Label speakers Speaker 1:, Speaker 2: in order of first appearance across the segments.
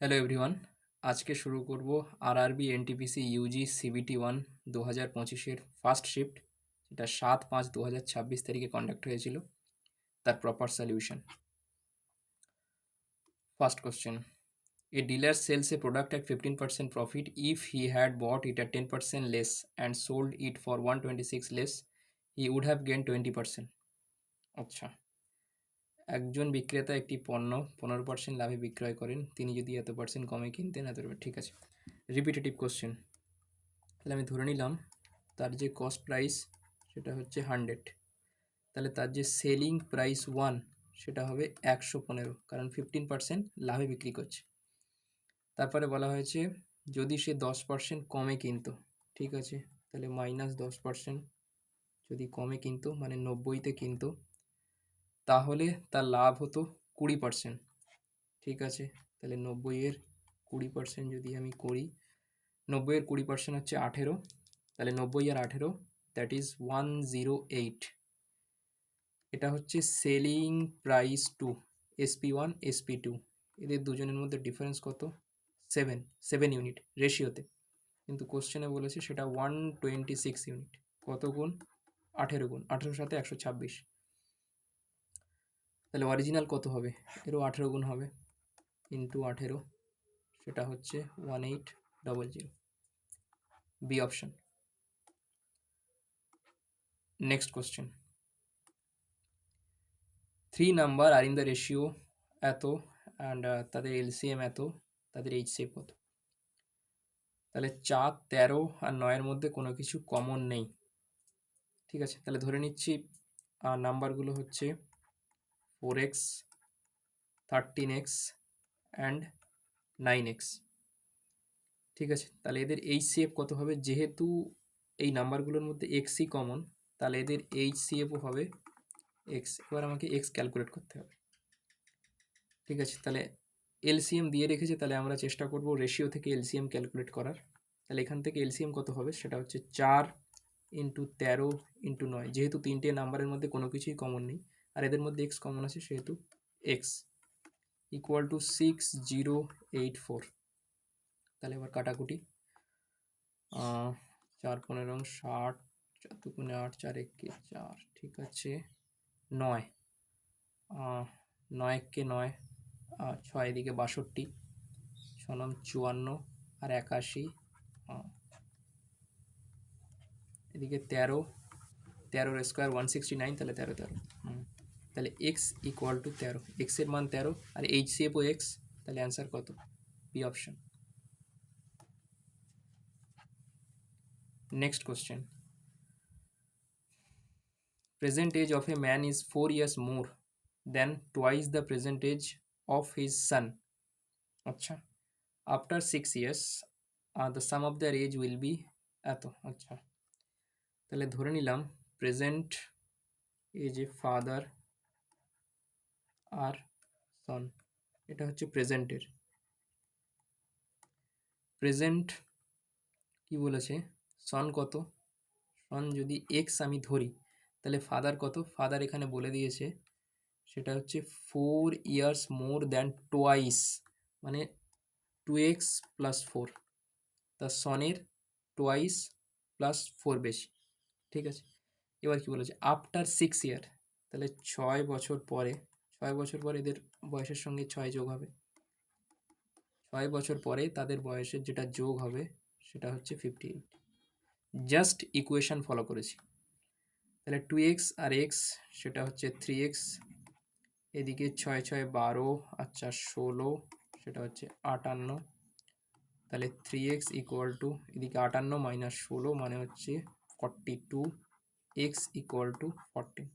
Speaker 1: Hello everyone, আজকে শুরু করব আরআরবি এনটিপিসি ইউজি সিবিটি 1 2025-এর ফার্স্ট শিফট, যেটা 7/5/2026 তারিখে কন্ডাক্ট হয়েছিল, তার proper solution. First question: a dealer sells a product at 15% profit if he had bought it at 10% less and sold it for 126 less, he would have gained 20%. আচ্ছা, একজন বিক্রেতা একটি পণ্য 15% লাভে বিক্রয় করেন, তিনি যদি এত পার্সেন্ট কমে কিনতেন এত। ঠিক আছে, রিপিটেটিভ কোশ্চেন। তাহলে আমি ধরে নিলাম তার যে কস্ট প্রাইস সেটা হচ্ছে 100, তাহলে তার যে সেলিং প্রাইস 1 সেটা হবে 115, কারণ 15% লাভে বিক্রি করছে। তারপরে বলা হয়েছে যদি সে 10% কমে কিনতো, ঠিক আছে, তাহলে -10% যদি কমে কিনতো মানে 90-তে কিনতো, তাহলে তার লাভ হতো 20%। ঠিক আছে, তাহলে 90-এর 20% যদি আমি করি, 90-এর 20% হচ্ছে 18, তাহলে 90 আর 18 দ্যাট ইজ 108। এটা হচ্ছে selling price two SP1 SP2, এদের দুজনের মধ্যে ডিফারেন্স কত? 7 ইউনিট রেশিওতে, কিন্তু কোশ্চেনে বলেছে সেটা 126 ইউনিট। কত গুণ? 18 গুণ, 18 সাথে 126, তাহলে অরিজিনাল কত হবে? এরও 18 গুণ হবে, ইন্টু 18, সেটা হচ্ছে 1800। B option. Next question: 3 number আর ইন দ্য রেশিও এত অ্যান্ড তাদের এলসিএম এত, তাদের এইচসিএফ কত? তাহলে 4, 13 আর 9-এর মধ্যে কোনো কিছু কমন নেই। ঠিক আছে, তাহলে ধরে নিচ্ছি নাম্বারগুলো হচ্ছে 4x, 13x অ্যান্ড 9x। ঠিক আছে, তাহলে এদের এইচসিএফ কত হবে? যেহেতু এই নাম্বারগুলোর মধ্যে এক্সই কমন, তাহলে এদের এইচসিএফও হবে এক্স। এবার আমাকে এক্স ক্যালকুলেট করতে হবে। ঠিক আছে, তাহলে এলসিএম দিয়ে রেখেছে, তাহলে আমরা চেষ্টা করব রেশিও থেকে এলসিএম ক্যালকুলেট করার। তাহলে এখান থেকে এলসিএম কত হবে? সেটা হচ্ছে 4 ইন্টু 13 ইন্টু 9, যেহেতু তিনটে নাম্বারের মধ্যে কোনো কিছুই কমন নেই আর এদের মধ্যে এক্স কমন আছে, সেহেতু এক্স ইকুয়াল টু 6084। তাহলে এবার কাটাকুটি, 4 15 60, 4 দুগুণে 8, 4 একে 4, ঠিক আছে, 9, 9 একে 9, 6 এদিকে 62, 6 9 54 আর 81, এদিকে 13, 13 স্কোয়ার 169, তাহলে 13 13, তাহলে এক্স ইকুয়াল টু 13, এক্সের মান 13 আর এইচসিএফও এক্স, তাহলে অ্যান্সার কত? B option. Next question: present age of a man is 4 years more than twice the present age of his son. আচ্ছা, after 6 years the sum of their age will be এত। আচ্ছা, তাহলে ধরে নিলাম present age a father আর son, এটা হচ্ছে প্রেজেন্টের। Present কি বলেছে? সন কত? সন যদি এক্স আমি ধরি, তাহলে ফাদার কত? ফাদার এখানে বলে দিয়েছে সেটা হচ্ছে 4 years মোর দ্যান টোয়াইস, মানে 2x প্লাস 4, তা সনের টোয়াইস প্লাস 4 বেশি। ঠিক আছে, এবার কি বলেছে? আফটার 6 year, তাহলে 6 বছর পরে, 6 বছর পরে এদের বয়সের সঙ্গে 6 যোগ হবে, 6 বছর পরে তাদের বয়সের যেটা যোগ হবে সেটা হচ্ছে 58। জাস্ট ইকুয়েশন ফলো করেছি। তাহলে 2x আর x সেটা হচ্ছে 3x, এদিকে 6 6 12 আচ্ছা 16, সেটা হচ্ছে 58, তাহলে 3x ইকুয়াল টু, এদিকে 58 মাইনাস 16 মানে হচ্ছে 42, এক্স ইকুয়াল টু 14।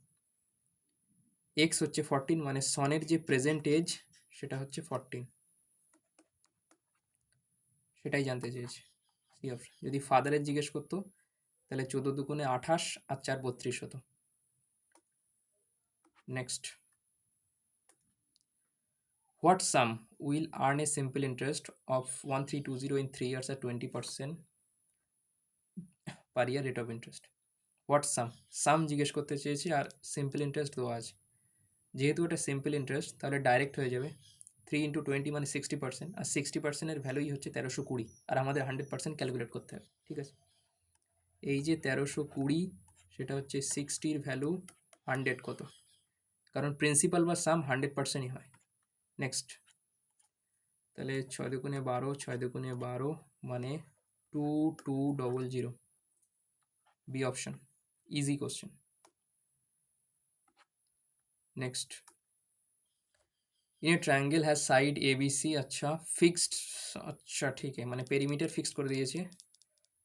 Speaker 1: এক্স হচ্ছে 14, মানে সনের যে প্রেজেন্ট এজ সেটা হচ্ছে 14, সেটাই জানতে চেয়েছে। C option. যদি ফাদারের জিজ্ঞেস করতো তাহলে 14 দুগুণে 28 আর 4 32 হতো। Next: what sum will earn a simple interest of 1320 in 3 years at 20% per year rate of interest? What sum, sum জিজ্ঞেস করতে চেয়েছি আর সিম্পল ইন্টারেস্ট দেওয়া আছে। যেহেতু এটা সিম্পল ইন্টারেস্ট, তাহলে ডাইরেক্ট হয়ে যাবে 3 × 20 মানে 60%, আর 60%-এর ভ্যালুই হচ্ছে 1320, আর আমাদের 100% ক্যালকুলেট করতে হবে। ঠিক আছে, এই যে 1320 সেটা হচ্ছে 60-র ভ্যালু 100 কত, কারণ প্রিন্সিপাল বা সাম 100%ই হয়। নেক্সট, তাহলে 6 দুগুণে 12, 6 দুগুণে 12 মানে 2200, B option, easy question. Next, in triangle has side A B C, अच्छा फिक्सड, अच्छा ठीक है, মানে পেরিমিটার ফিক্সড করে দিয়েছে,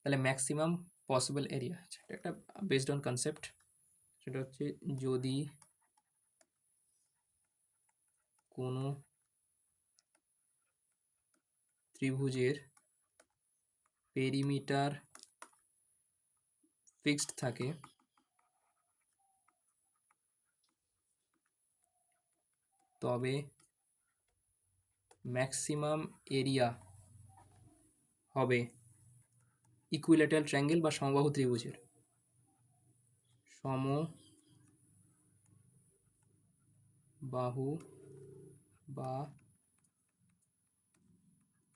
Speaker 1: তাহলে ম্যাক্সিমাম পসিবল এরিয়া, আচ্ছা এটা একটা বেসড অন কনসেপ্ট, সেটা হচ্ছে যদি কোনো ত্রিভুজের পেরিমিটার ফিক্সড থাকে তবে ম্যাক্সিমাম এরিয়া হবে ইকুইল্যাটারাল ট্রায়াঙ্গেল বা সমবাহু ত্রিভুজের, সমবাহু বা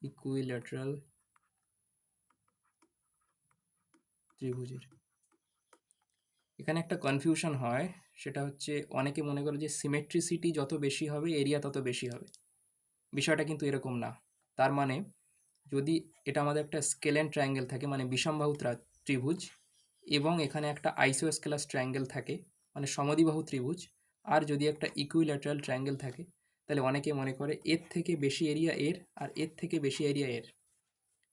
Speaker 1: ইকুইল্যাটারাল ত্রিভুজের। এখানে একটা কনফিউশন হয়, সেটা হচ্ছে অনেকে মনে করে যে সিমেট্রিসিটি যত বেশি হবে এরিয়া তত বেশি হবে, বিষয়টা কিন্তু এরকম না। তার মানে যদি এটা আমাদের একটা স্কেলেন ট্রায়াঙ্গেল থাকে মানে বিষমবাহু ত্রিভুজ, এবং এখানে একটা আইসোস্কেলাস ট্রায়াঙ্গেল থাকে মানে সমদ্বিবাহু ত্রিভুজ, আর যদি একটা ইকুইল্যাটারাল ট্রায়াঙ্গেল থাকে, তাহলে অনেকে মনে করে এর থেকে বেশি এরিয়া এর আর এর থেকে বেশি এরিয়া এর।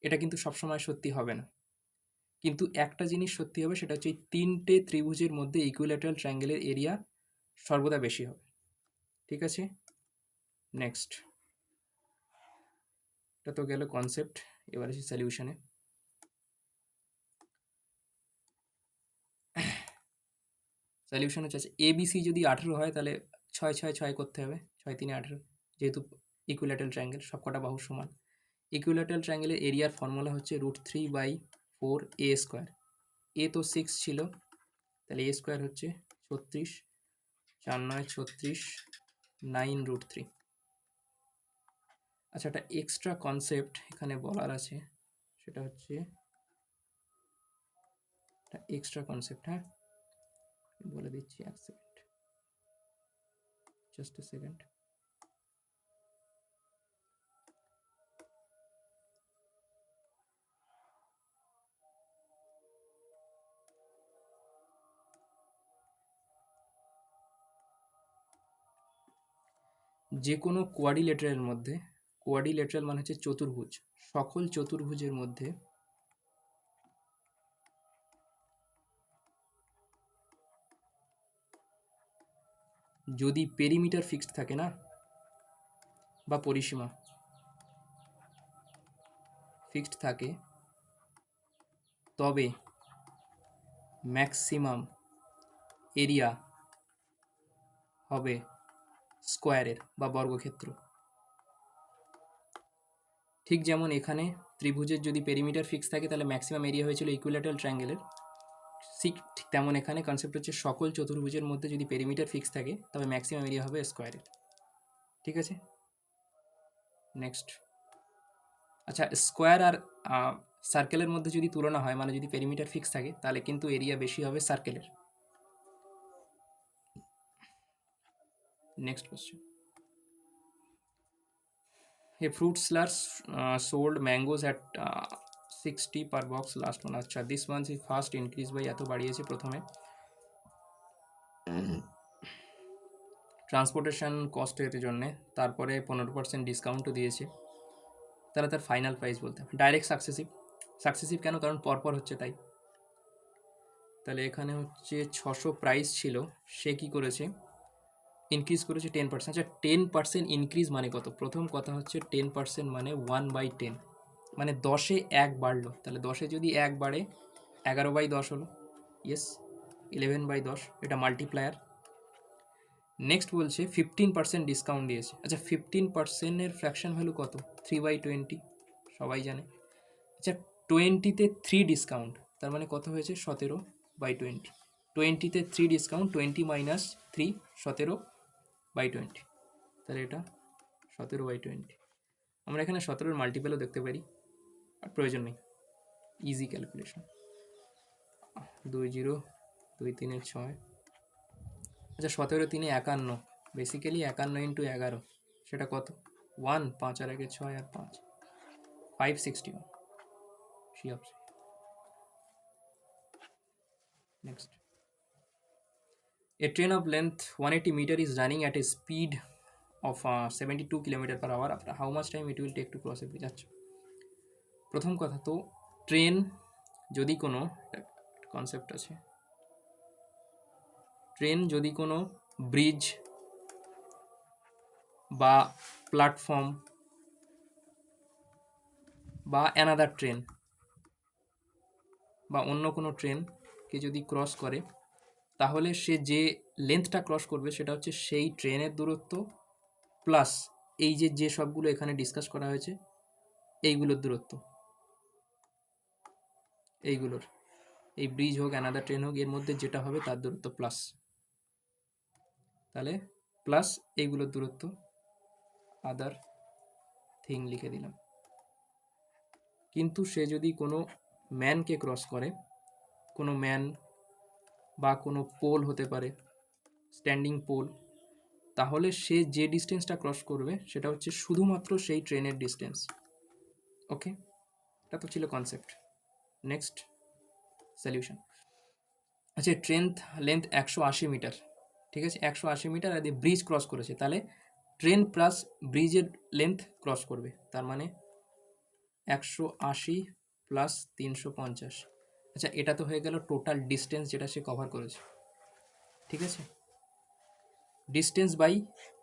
Speaker 1: এটা কিন্তু সবসময় সত্যি হবে না, কিন্তু একটা জিনিস সত্যি হবে, সেটা হচ্ছে এই তিনটে ত্রিভুজের মধ্যে ইকুইল্যাটারাল ট্রায়াঙ্গেলের এরিয়া সর্বদা বেশি হবে। ঠিক আছে, নেক্সট, এটা তো গেল কনসেপ্ট, এবার আসি সলিউশনে। সলিউশন হচ্ছে এবিসি যদি 18 হয় তাহলে 6 6 6 করতে হবে, 6 3 18, যেহেতু ইকুইল্যাটারাল ট্রায়াঙ্গেল সব কটা বাহু সমান। ইকুইল্যাটারাল ট্রায়াঙ্গেলের এরিয়ার ফর্মুলা হচ্ছে √3/4 এ স্কোয়ার, এ তো 6 ছিল, তাহলে এ স্কোয়ার হচ্ছে 36, 4 9 36, 9√3। আচ্ছা, একটা এক্সট্রা কনসেপ্ট এখানে বলার আছে, সেটা হচ্ছে একটা এক্সট্রা কনসেপ্ট, হ্যাঁ বলে দিচ্ছি, এক সেকেন্ড, জাস্ট এ সেকেন্ড। যে কোনো কোয়াড্রিল্যাটারালের মধ্যে, কোয়াড্রিল্যাটারাল মানে হচ্ছে চতুর্ভুজ, সকল চতুর্ভুজের মধ্যে যদি পেরিমিটার ফিক্সড থাকে না, বা পরিসীমা ফিক্সড থাকে, তবে ম্যাক্সিমাম এরিয়া হবে স্কোয়ারের বা বর্গক্ষেত্র। ঠিক যেমন এখানে ত্রিভুজের যদি পেরিমিটার ফিক্স থাকে তাহলে ম্যাক্সিমাম এরিয়া হয়েছিল ইকুইল্যাটারাল ট্রায়াঙ্গেলের, ঠিক তেমন এখানে কনসেপ্ট হচ্ছে সকল চতুর্ভুজের মধ্যে যদি পেরিমিটার ফিক্স থাকে তবে ম্যাক্সিমাম এরিয়া হবে স্কোয়ারের। ঠিক আছে, নেক্সট, আচ্ছা স্কোয়ার আর সার্কেলের মধ্যে যদি তুলনা হয়, মানে যদি পেরিমিটার ফিক্স থাকে, তাহলে কিন্তু এরিয়া বেশি হবে সার্কেলের। Next question, A fruit sellers sold mangoes at 60 per box last one, আচ্ছা this month is fast increase by এত বাড়িয়েছে প্রথমে, ট্রান্সপোর্টেশন কস্টের জন্যে, তারপরে 15% ডিসকাউন্টও দিয়েছে, তাহলে তার ফাইনাল প্রাইস বলতে হবে ডাইরেক্ট সাকসেসিভ। সাকসেসিভ কেন, কারণ পরপর হচ্ছে তাই। তাহলে এখানে হচ্ছে 600 প্রাইস ছিল, সে কি করেছে, ইনক্রিজ করেছে 10%। আচ্ছা 10% ইনক্রিজ মানে কত, প্রথম কথা হচ্ছে 10% মানে 1/10, মানে 10-এ 1 বাড়লো, তাহলে 10-এ যদি 1 বাড়ে 11/10 হলো, ইয়েস 11/10, এটা মাল্টিপ্লায়ার। নেক্সট বলছে 15% ডিসকাউন্ট দিয়েছে, আচ্ছা 15%-এর ফ্র্যাকশন ভ্যালু কত, 3/20, সবাই জানে। আচ্ছা 20-তে 3 ডিসকাউন্ট, তার মানে কত হয়েছে 17/20, 20-তে 3 ডিসকাউন্ট, 20 - 3, 17/20, তাহলে এটা 17/20, আমরা এখানে 17-র মাল্টিপেলও দেখতে পারি, আর প্রয়োজন নেই, ইজি ক্যালকুলেশন। 2 0 2 3 6, আচ্ছা 17 3 51, বেসিক্যালি 51 ইন্টু 11, সেটা কত? 1, 5 আর 1 6 আর 5, 561, C option. Next, a train of length 180 meter is running at a speed of 72 km/h. After how much time it will take to cross a bridge? আচ্ছা, প্রথম কথা তো ট্রেন যদি কোনো কনসেপ্ট আছে, ট্রেন যদি কোনো ব্রিজ বা প্ল্যাটফর্ম বা অ্যানাদার ট্রেন বা অন্য কোনো ট্রেনকে যদি ক্রস করে, তাহলে সে যে লেন্থটা ক্রস করবে সেটা হচ্ছে সেই ট্রেনের দূরত্ব প্লাস এই যে সবগুলো এখানে ডিসকাস করা হয়েছে এইগুলোর দূরত্ব, এইগুলোর, এই ব্রিজ হোক অ্যানাদার ট্রেন হোক, এর মধ্যে যেটা হবে তার দূরত্ব প্লাস, তাহলে প্লাস এইগুলোর দূরত্ব, আদার থিং লিখে দিলাম। কিন্তু সে যদি কোনো ম্যানকে ক্রস করে, কোনো ম্যান বা কোনো পোল হতে পারে, স্ট্যান্ডিং পোল, তাহলে সে যে ডিস্টেন্সটা ক্রস করবে সেটা হচ্ছে শুধুমাত্র সেই ট্রেনের ডিস্টেন্স। ওকে, এটা তো ছিল কনসেপ্ট। Next, solution. আচ্ছা, ট্রেন লেন্থ 180 মিটার, ঠিক আছে, 180 মিটার, আর ব্রিজ ক্রস করেছে, তাহলে ট্রেন প্লাস ব্রিজের লেন্থ ক্রস করবে, তার মানে 180 প্লাস 350। আচ্ছা, এটা তো হয়ে গেল টোটাল ডিস্টেন্স যেটা সে কভার করেছে, ঠিক আছে। ডিস্টেন্স বাই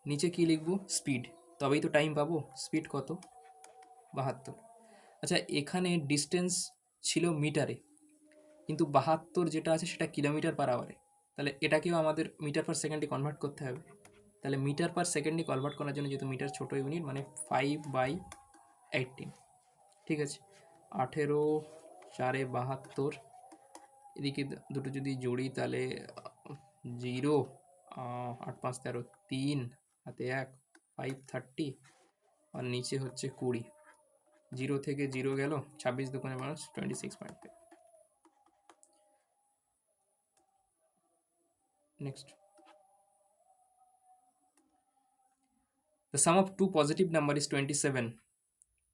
Speaker 1: নিচে কি লিখবো? স্পিড, তবেই তো টাইম পাবো। স্পিড কত? 72। আচ্ছা, এখানে ডিস্টেন্স ছিল মিটারে, কিন্তু 72 যেটা আছে সেটা কিলোমিটার পার আওয়ারে, তাহলে এটাকেও আমাদের মিটার পার সেকেন্ডে কনভার্ট করতে হবে। তাহলে মিটার পার সেকেন্ডে কনভার্ট করার জন্য যেহেতু মিটার ছোটো ইউনিট, মানে 5/18, ঠিক আছে। 18 4 72, এদিকে দুটো যদি জড়ি তাহলে 0, 8 5 13, 3 হাতে 1, 530, আর নিচে হচ্ছে 20, 0 থেকে 0 গেল, 26 দোকানে মানুষ, 26.5। Next, the sum of two positive number is 27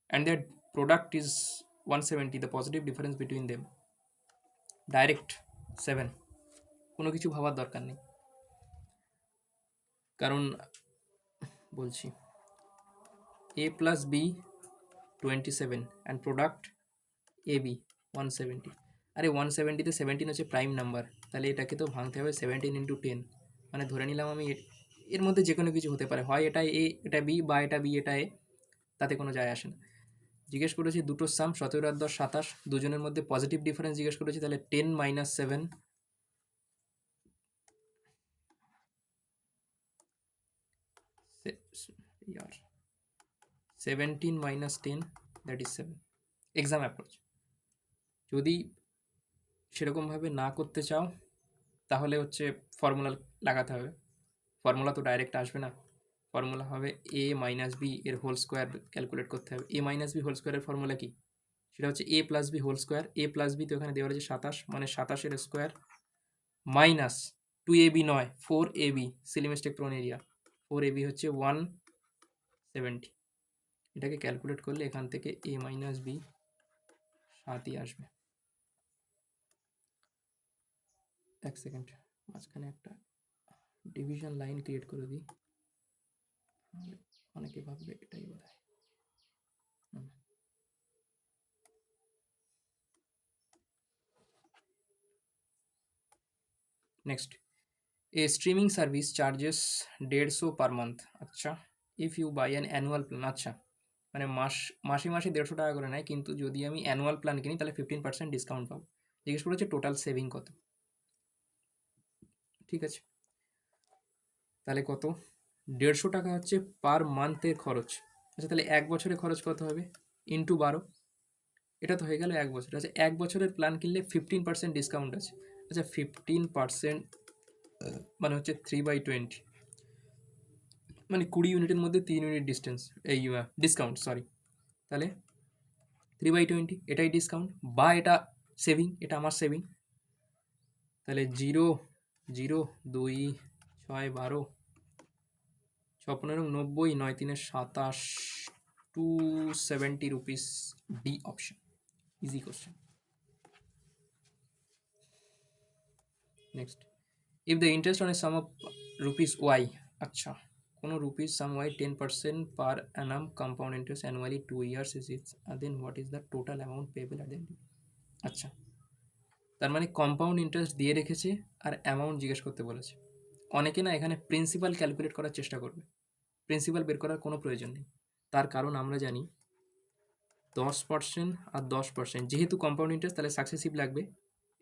Speaker 1: and their product is 170, the positive difference between them, direct 7, কোনো কিছু ভাবার দরকার নেই, কারণ বলছি a plus B 27 and product A B 170। আরে 170তে 17 হচ্ছে প্রাইম নাম্বার, তাহলে এটাকে তো ভাঙতে হবে 17 ইন্টু 10, মানে ধরে নিলাম আমি এর মধ্যে যে কোনো কিছু হতে পারে, হয় এটা এ এটা বি, বা এটা বি এটা এ, তাতে কোনো যায় আসে না। জিজ্ঞেস করেছি দুটোর সাম 17 আর 10 27, দুজনের মধ্যে পজিটিভ ডিফারেন্স জিজ্ঞেস করেছি, তাহলে 10 - 7, 17 - 10, দ্যাট ইজ 7। এক্সাম অ্যাপ্রোচ, যদি সেরকমভাবে না করতে চাও তাহলে হচ্ছে ফর্মুলা লাগাতে হবে, ফর্মুলা তো ডাইরেক্ট আসবে না, ফর্মুলা হবে a মাইনাস বি এর হোল স্কোয়ার ক্যালকুলেট করতে হবে। a মাইনাস বি হোল স্কোয়ারের ফর্মুলা কি? সেটা হচ্ছে a plus B whole square, a plus B তো এখানে দেওয়া রয়েছে 27, মানে 27-এর স্কোয়ার মাইনাস 2ab নয় 4ab, Seely mistake prone area, 4ab হচ্ছে 170, এটাকে ক্যালকুলেট করলে এখান থেকে a মাইনাস বি 7ই আসবে। এক সেকেন্ড, মাঝখানে একটা ডিভিশন লাইন ক্রিয়েট করে দিই, অনেকে ভাববে এটাই বোধ হয়। Next, a streaming service charges 150 per month. আচ্ছা, if you buy an annual plan, আচ্ছা মানে মাসে মাসে 150 টাকা করে নেয়, কিন্তু যদি আমি অ্যানুয়াল প্ল্যান কিনি তাহলে 15% ডিসকাউন্ট পাবো। জিজ্ঞেস করেছে টোটাল সেভিং কত, ঠিক আছে, তাহলে কত? 150 টাকা হচ্ছে পার মান্থের খরচ। আচ্ছা, তাহলে এক বছরে খরচ কত হবে? ইন্টু 12, এটা তো হয়ে গেল এক বছর। আচ্ছা, এক বছরের প্ল্যান কিনলে 15% ডিসকাউন্ট আছে। আচ্ছা, 15% মানে হচ্ছে 3/20, মানে 20 ইউনিটের মধ্যে 3 ইউনিট ডিস্টেন্স, এই ডিসকাউন্ট সরি। তাহলে 3/20 এটাই ডিসকাউন্ট, বা এটা সেভিং, এটা আমার সেভিং। তাহলে 0 0 2 6 12 6 15 90 9 3 27, 270 rupees, D option. Easy question. Next, if the interest on a sum of rupees Y, আচ্ছা, কোনো rupees sum Y 10% per annum compound interest annually 2 years is then what is the total amount payable at the end. আচ্ছা, তার মানে compound interest দিয়ে রেখেছে আর amount জিজ্ঞেস করতে বলেছে। অনেকে না এখানে প্রিন্সিপাল ক্যালকুলেট করার চেষ্টা করবে, প্রিন্সিপাল বের করার কোনো প্রয়োজন নেই। তার কারণ আমরা জানি 10% আর 10%, যেহেতু কম্পাউন্ড ইন্টারেস্ট তাহলে সাকসেসিভ লাগবে।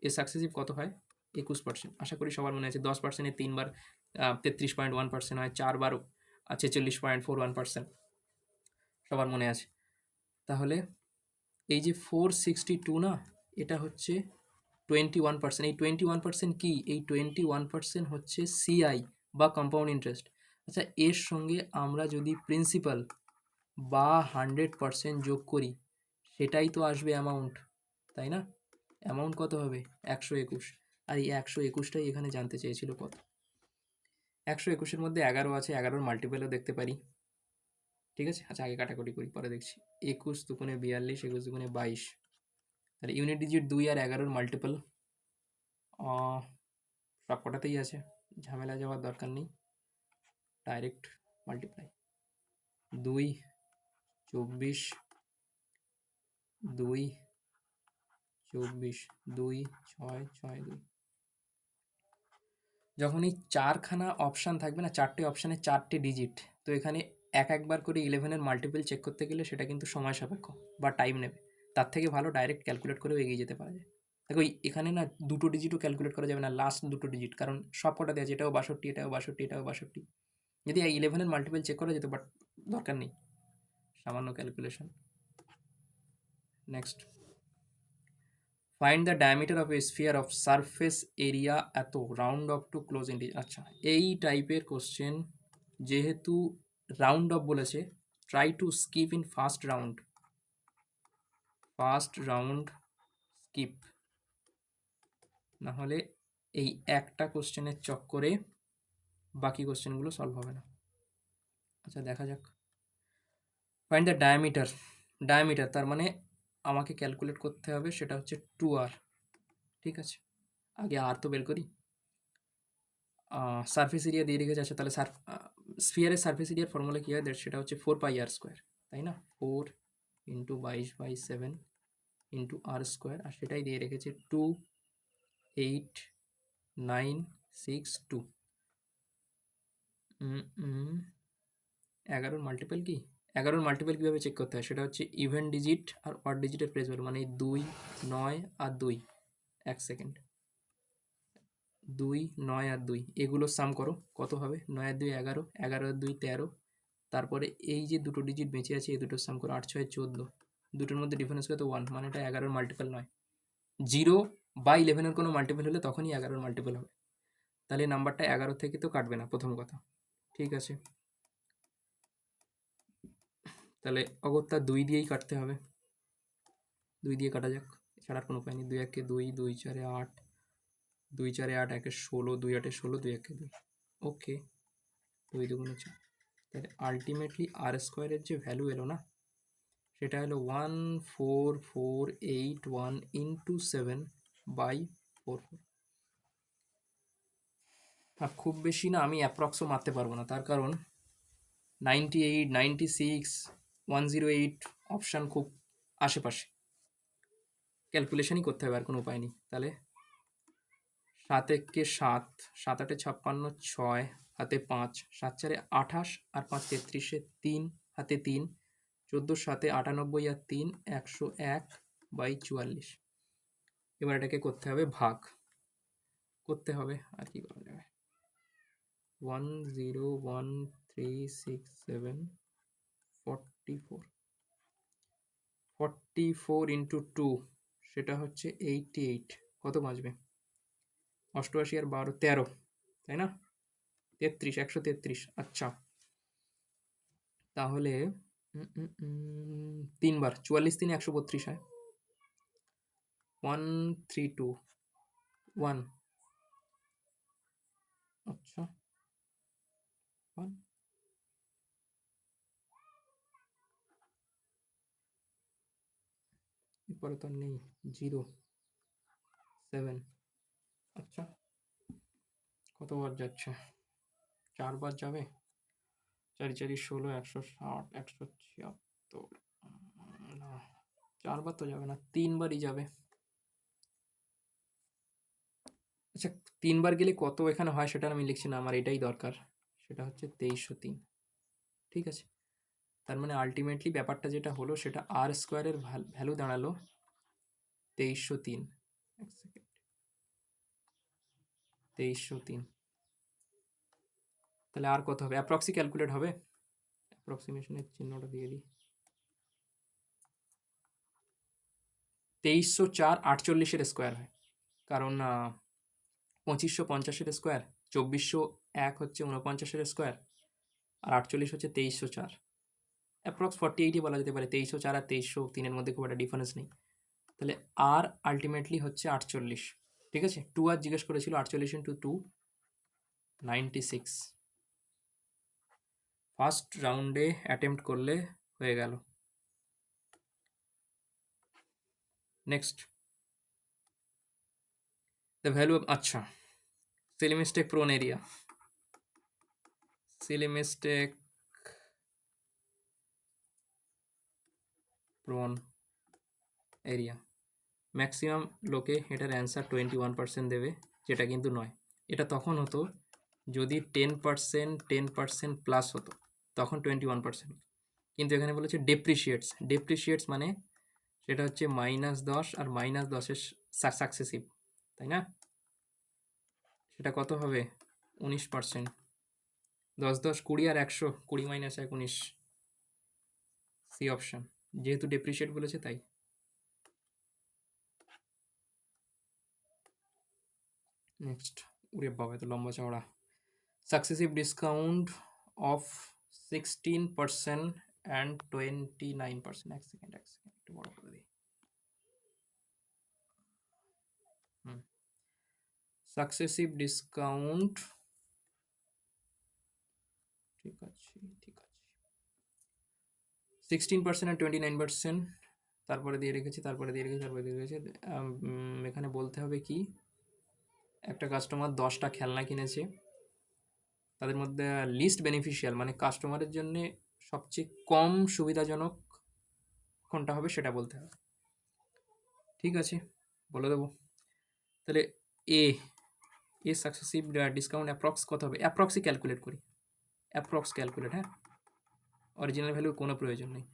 Speaker 1: এ সাকসেসিভ কত হয়? 21%। আশা করি সবার মনে আছে 10%-এ 3 বার 33.1% হয়, 4 বার 46.41%, সবার মনে আছে। তাহলে এই যে 462 না, এটা হচ্ছে 21%। এই 21% কি? এই 21% হচ্ছে সিআই বা কম্পাউন্ড ইন্টারেস্ট। আচ্ছা, এর সঙ্গে আমরা যদি প্রিন্সিপাল বা 100% যোগ করি, সেটাই তো আসবে অ্যামাউন্ট, তাই না? অ্যামাউন্ট কত হবে? 121। আর এই 121টাই এখানে জানতে চেয়েছিল কত। 121-এর মধ্যে 11 আছে, 11-র মাল্টিপেলও দেখতে পারি। ঠিক আছে, আচ্ছা আগে কাটাকুটি করি, পরে দেখছি। 21 দুগুণে 42, 21 দুগুণে 22। তাহলে ইউনিট ডিজিট 2 আর 11-র মাল্টিপল সব কটাতেই আছে, ঝামেলা যাওয়ার দরকার নেই, ডাইরেক্ট মাল্টিপ্লাই। 2 24, 2 24, 2 6 6 2। যখন এই 4খানা অপশান থাকবে না, 4টে অপশানে 4টে ডিজিট, তো এখানে একবার করে 11-এর মাল্টিপল চেক করতে গেলে সেটা কিন্তু সময় সাপেক্ষ বা টাইম নেবে। তার থেকে ভালো ডাইরেক্ট ক্যালকুলেট করেও এগিয়ে যেতে পারা যায়। দেখো এখানে না দুটো ডিজিটও ক্যালকুলেট করা যাবে না, লাস্ট দুটো ডিজিট, কারণ সব কটাতে আছে, এটাও 62, এটাও 62, এটাও 62। যদি 11-এর মাল্টিপল চেক করা যেত, বাট দরকার নেই, সামান্য calculation. Next, find the diameter of A sphere of surface area এত, রাউন্ড অফ টু ক্লোজ ইন্টিজ। আচ্ছা, এই টাইপের কোশ্চেন যেহেতু রাউন্ড অফ বলেছে, try to skip in first round, skip, নাহলে এই একটা কোশ্চেনের চক্করে বাকি কোশ্চেনগুলো সলভ হবে না। আচ্ছা দেখা যাক। ফাইন্ড দ্য ডায়ামিটার, ডায়ামিটার তার মানে আমাকে ক্যালকুলেট করতে হবে, সেটা হচ্ছে 2r। ঠিক আছে, আগে আর তো বের করি। সারফেস এরিয়া দিয়ে রেখেছে, আচ্ছা তাহলে স্ফিয়ারের সারফেস এরিয়ার ফর্মুলা কী হয়, সেটা হচ্ছে 4πr², তাই না? 4 × 22/7 × r², আর সেটাই দিয়ে রেখেছে 28962। 11-র মাল্টিপল কি? 11-র মাল্টিপল কীভাবে চেক করতে হয়, সেটা হচ্ছে ইভেন ডিজিট আর অড ডিজিটের প্লেস ভ্যালু, মানে 2 9 আর 2। 1 সেকেন্ড, 2 9 আর 2 এগুলোর সাম করো, কত হবে? 9 আর 2 11, 11 আর 2 13। তারপরে এই যে দুটো ডিজিট বেঁচে আছে, এই দুটোর সাম করো, 8 6 14। দুটোর মধ্যে ডিফারেন্স কত? 1, মানে এটা 11-র মাল্টিপল নয়। 0 বা 11-এর কোনো মাল্টিপল হলে তখনই 11-র মাল্টিপল হবে। তাহলে নাম্বারটা 11 থেকে তো কাটবে না, প্রথম কথা। ঠিক আছে, তাহলে অগত্যা 2 দিয়েই কাটতে হবে, 2 দিয়ে কাটা যাক, ছাড়ার কোনো উপায় নেই। 2 1 2, 2 4 8, 2 4 8, 1 16, 2 8 16, 2 1 2। ওকে, 2 2 4। তাহলে আলটিমেটলি r² এর যে ভ্যালু এলো না, সেটা হলো 14481 × 7/44। আর খুব বেশি না আমি অ্যাপ্রক্সও মারতে পারবো না, তার কারণ 98, 96, 108 অপশান খুব আশেপাশে, ক্যালকুলেশনই করতে হবে, আর কোনো উপায় নেই। তাহলে 7 একে 7, 7 8 56, 6 হাতে 5, 7 4 28 আর 5 33, 3 হাতে 3, 14 7 98 আর 3 101/44। এবার এটাকে করতে হবে ভাগ, করতে হবে, আর কি করা যাবে। 101,367 44, 44 × 2, সেটা হচ্ছে 88। কত বাঁচবে? 88 আর 12 13, তাই না? 33, 133। আচ্ছা, তাহলে 3 বার 44 3 132 হয়। 1 3 2 1 আচ্ছা 1 এরপরে তো আর নেই 0 7 আচ্ছা কতবার যাচ্ছে 4 বার যাবে 4 4 16 160 176 না 4 বার তো যাবে না 3 বারই যাবে। আচ্ছা 3 বার গেলে কত এখানে হয় সেটা আমি লিখছি না, আমার এটাই দরকার, সেটা হচ্ছে 2303। ঠিক আছে, তার মানে আলটিমেটলি ব্যাপারটা যেটা হলো সেটা আর স্কোয়ারের ভ্যালু দাঁড়ালো 2303। এক সেকেন্ড 2303, তাহলে আর কত হবে, অ্যাপ্রক্সি ক্যালকুলেট হবে, অ্যাপ্রক্সিমেশনের চিহ্নটা দিয়ে দিই। 2304 স্কোয়ার হয়, কারণ 2550 স্কোয়ার, 2401 হচ্ছে 49 স্কোয়ার, আর 48 হচ্ছে 2304, অ্যাপ্রক্স 48ই বলা যেতে পারে। 2304 আর 2303 মধ্যে খুব একটা ডিফারেন্স নেই, তাহলে আর আলটিমেটলি হচ্ছে 48। ঠিক আছে, 2 আর জিজ্ঞেস করেছিল, 48 ইন্টু 2 96। ফার্স্ট রাউন্ডে অ্যাটেম্প্ট করলে হয়ে গেল। নেক্সট, দ্য ভ্যালু অফ, আচ্ছা Seely mistake prone area, Seely mistake prone area, maximum লোকে এটার অ্যান্সার 21% দেবে, যেটা কিন্তু নয়। এটা তখন হতো যদি 10% প্লাস হতো, তখন 21%, কিন্তু এখানে বলেছে ডেপ্রিসিয়েটস। ডেপ্রিসিয়েটস মানে সেটা হচ্ছে -10 আর -10-এর সাকসেসিভ, তাই না? সেটা কত হবে 19%। 10 10 20 আর 100, 20 - 1 19, সি অপশন, যেহেতু ডেপ্রিসিয়েট বলেছে তাই। নেক্সট, ওরে বাবা এত লম্বা চওড়া। Successive discount of 16% and 29%। এক সেকেন্ড একটু বড় করে দিই। সাকসেসিভ ডিসকাউন্ট, ঠিক আছে 16% আর 29%, তারপরে দিয়ে রেখেছি, এখানে বলতে হবে কি, একটা কাস্টমার 10টা খেলনা কিনেছে, তাদের মধ্যে লিস্ট বেনিফিশিয়াল মানে কাস্টমারের জন্য সবচেয়ে কম সুবিধাজনক কোনটা হবে সেটা বলতে হবে। ঠিক আছে, বলে দেবো। তাহলে এ সাকসেসিভ ডিসকাউন্ট অ্যাপ্রক্স কত হবে, অ্যাপ্রক্সই ক্যালকুলেট করি, অ্যাপ্রক্স ক্যালকুলেট, হ্যাঁ, অরিজিনাল ভ্যালুর কোনো প্রয়োজন নেই।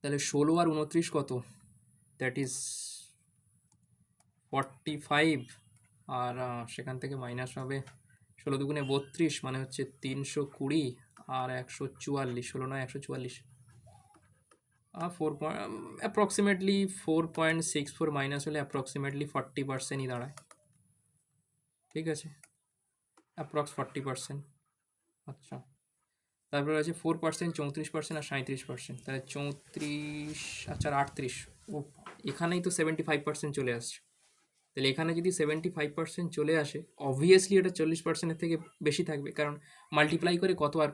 Speaker 1: তাহলে 16 আর 29 কত, দ্যাট ইজ 45, আর সেখান থেকে মাইনাস হবে 16 দুগুণে 32, মানে হচ্ছে 320, আর 144, 16 নয় 144, অ্যাপ্রক্সিমেটলি 4.64 মাইনাস হলে অ্যাপ্রক্সিমেটলি 40%ই দাঁড়ায়। ঠিক আছে, অ্যাপ্রক্স 40%। আচ্ছা, তারপরে আছে 4%, 34% আর 37%, তাহলে 34, আচ্ছা 38, ও এখানেই তো 75% চলে আসছে। তাহলে এখানে যদি 75% চলে আসে, অবভিয়াসলি এটা 40%-এর থেকে বেশি থাকবে, কারণ মাল্টিপ্লাই করে কত আর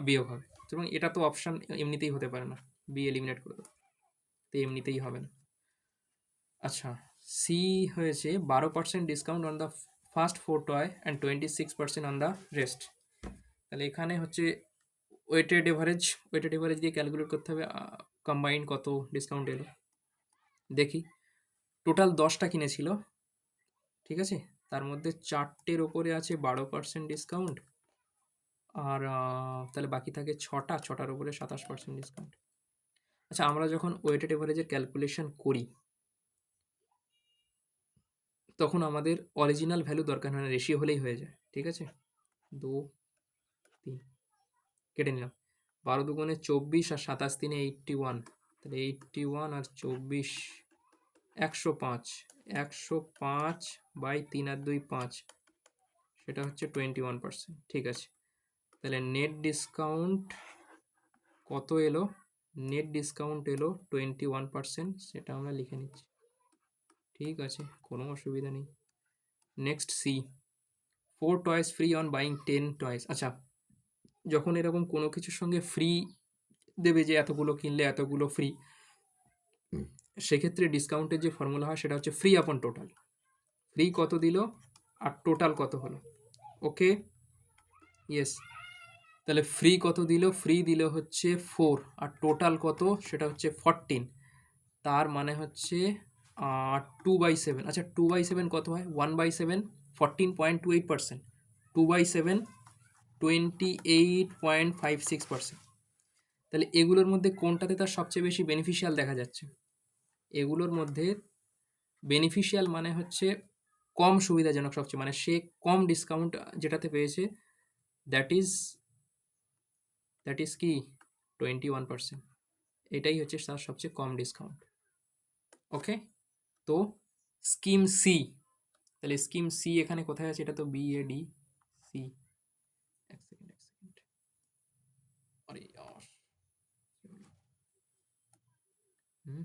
Speaker 1: বিয়োগ হবে, এবং এটা তো অপশান এমনিতেই হতে পারে না, বি এলিমিনেট করে দেবো, তো এমনিতেই হবে না। আচ্ছা, সি হয়েছে 12% discount on the first 4 toy and 26% on the rest. তাহলে এখানে হচ্ছে ওয়েটেড এভারেজ দিয়ে ক্যালকুলেট করতে হবে কম্বাইন্ড কত ডিসকাউন্ট এলো। দেখি, টোটাল 10টা কিনেছিল, ঠিক আছে, তার মধ্যে 4টের ওপরে আছে 12% ডিসকাউন্ট, আর তাহলে বাকি থাকে 6টার উপরে 27% ডিসকাউন্ট। আচ্ছা, আমরা যখন ওয়েটেড এভারেজের ক্যালকুলেশন করি তখন আমাদের অরিজিনাল ভ্যালু দরকার হয় না, রেশিও হলেই হয়ে যায়। ঠিক আছে, 2 3 কেটে নিলাম, 12 দুগুণে 24 আর 27 3 81, তাহলে 81 আর 24 105, 105 বাই 3 আর 2 5, সেটা হচ্ছে 21%। ঠিক আছে, তাহলে নেট ডিসকাউন্ট কত এলো? নেট ডিসকাউন্ট এলো 21%, সেটা আমরা লিখে নিচ্ছি। ঠিক আছে, কোনো অসুবিধা নেই। Next C, 4 toys free on buying 10 toys. আচ্ছা, যখন এরকম কোনো কিছুর সঙ্গে ফ্রি দেবে যে এতগুলো কিনলে এতগুলো ফ্রি, সেক্ষেত্রে ডিসকাউন্টের যে ফর্মুলা হয় সেটা হচ্ছে ফ্রি আপন টোটাল। ফ্রি কত দিল আর টোটাল কত হলো। ওকে, ইয়েস। তাহলে ফ্রি কত দিল? ফ্রি দিল হচ্ছে 4, আর টোটাল কত? সেটা হচ্ছে 14। তার মানে হচ্ছে 2/7। আচ্ছা, 2/7 কত হয়? 1/7 14.28%, 2/7 28.56%। তাহলে এগুলোর মধ্যে কোনটাতে তার সবচেয়ে বেশি বেনিফিশিয়াল দেখা যাচ্ছে? এগুলোর মধ্যে বেনিফিশিয়াল মানে হচ্ছে কম সুবিধাজনক সবচেয়ে, মানে সে কম ডিসকাউন্ট যেটাতে পেয়েছে, দ্যাট ইজ কি 21%। এটাই হচ্ছে তার সবচেয়ে কম ডিসকাউন্ট। ওকে, তো স্কিম সি, তাহলে স্কিম সি এখানে কোথায় আছে? এটা তো BAD সি। এক সেকেন্ড, আরে ইয়ার, হুম,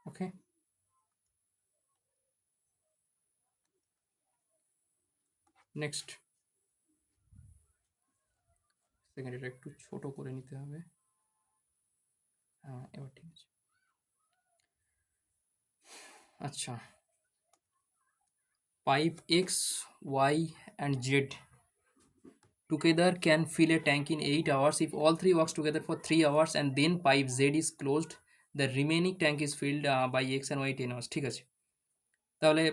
Speaker 1: ওকে। নেক্সট সেকেন্ড, এটা একটু ছোট করে নিতে হবে। হ্যাঁ, এবার ঠিক আছে। আচ্ছা, pipe X, Y and Z together can fill a tank in 8 hours. If all three works together for 3 hours and then pipe Z is closed, the remaining tank is filled by X and Y 10 hours. ঠিক আছে, তাহলে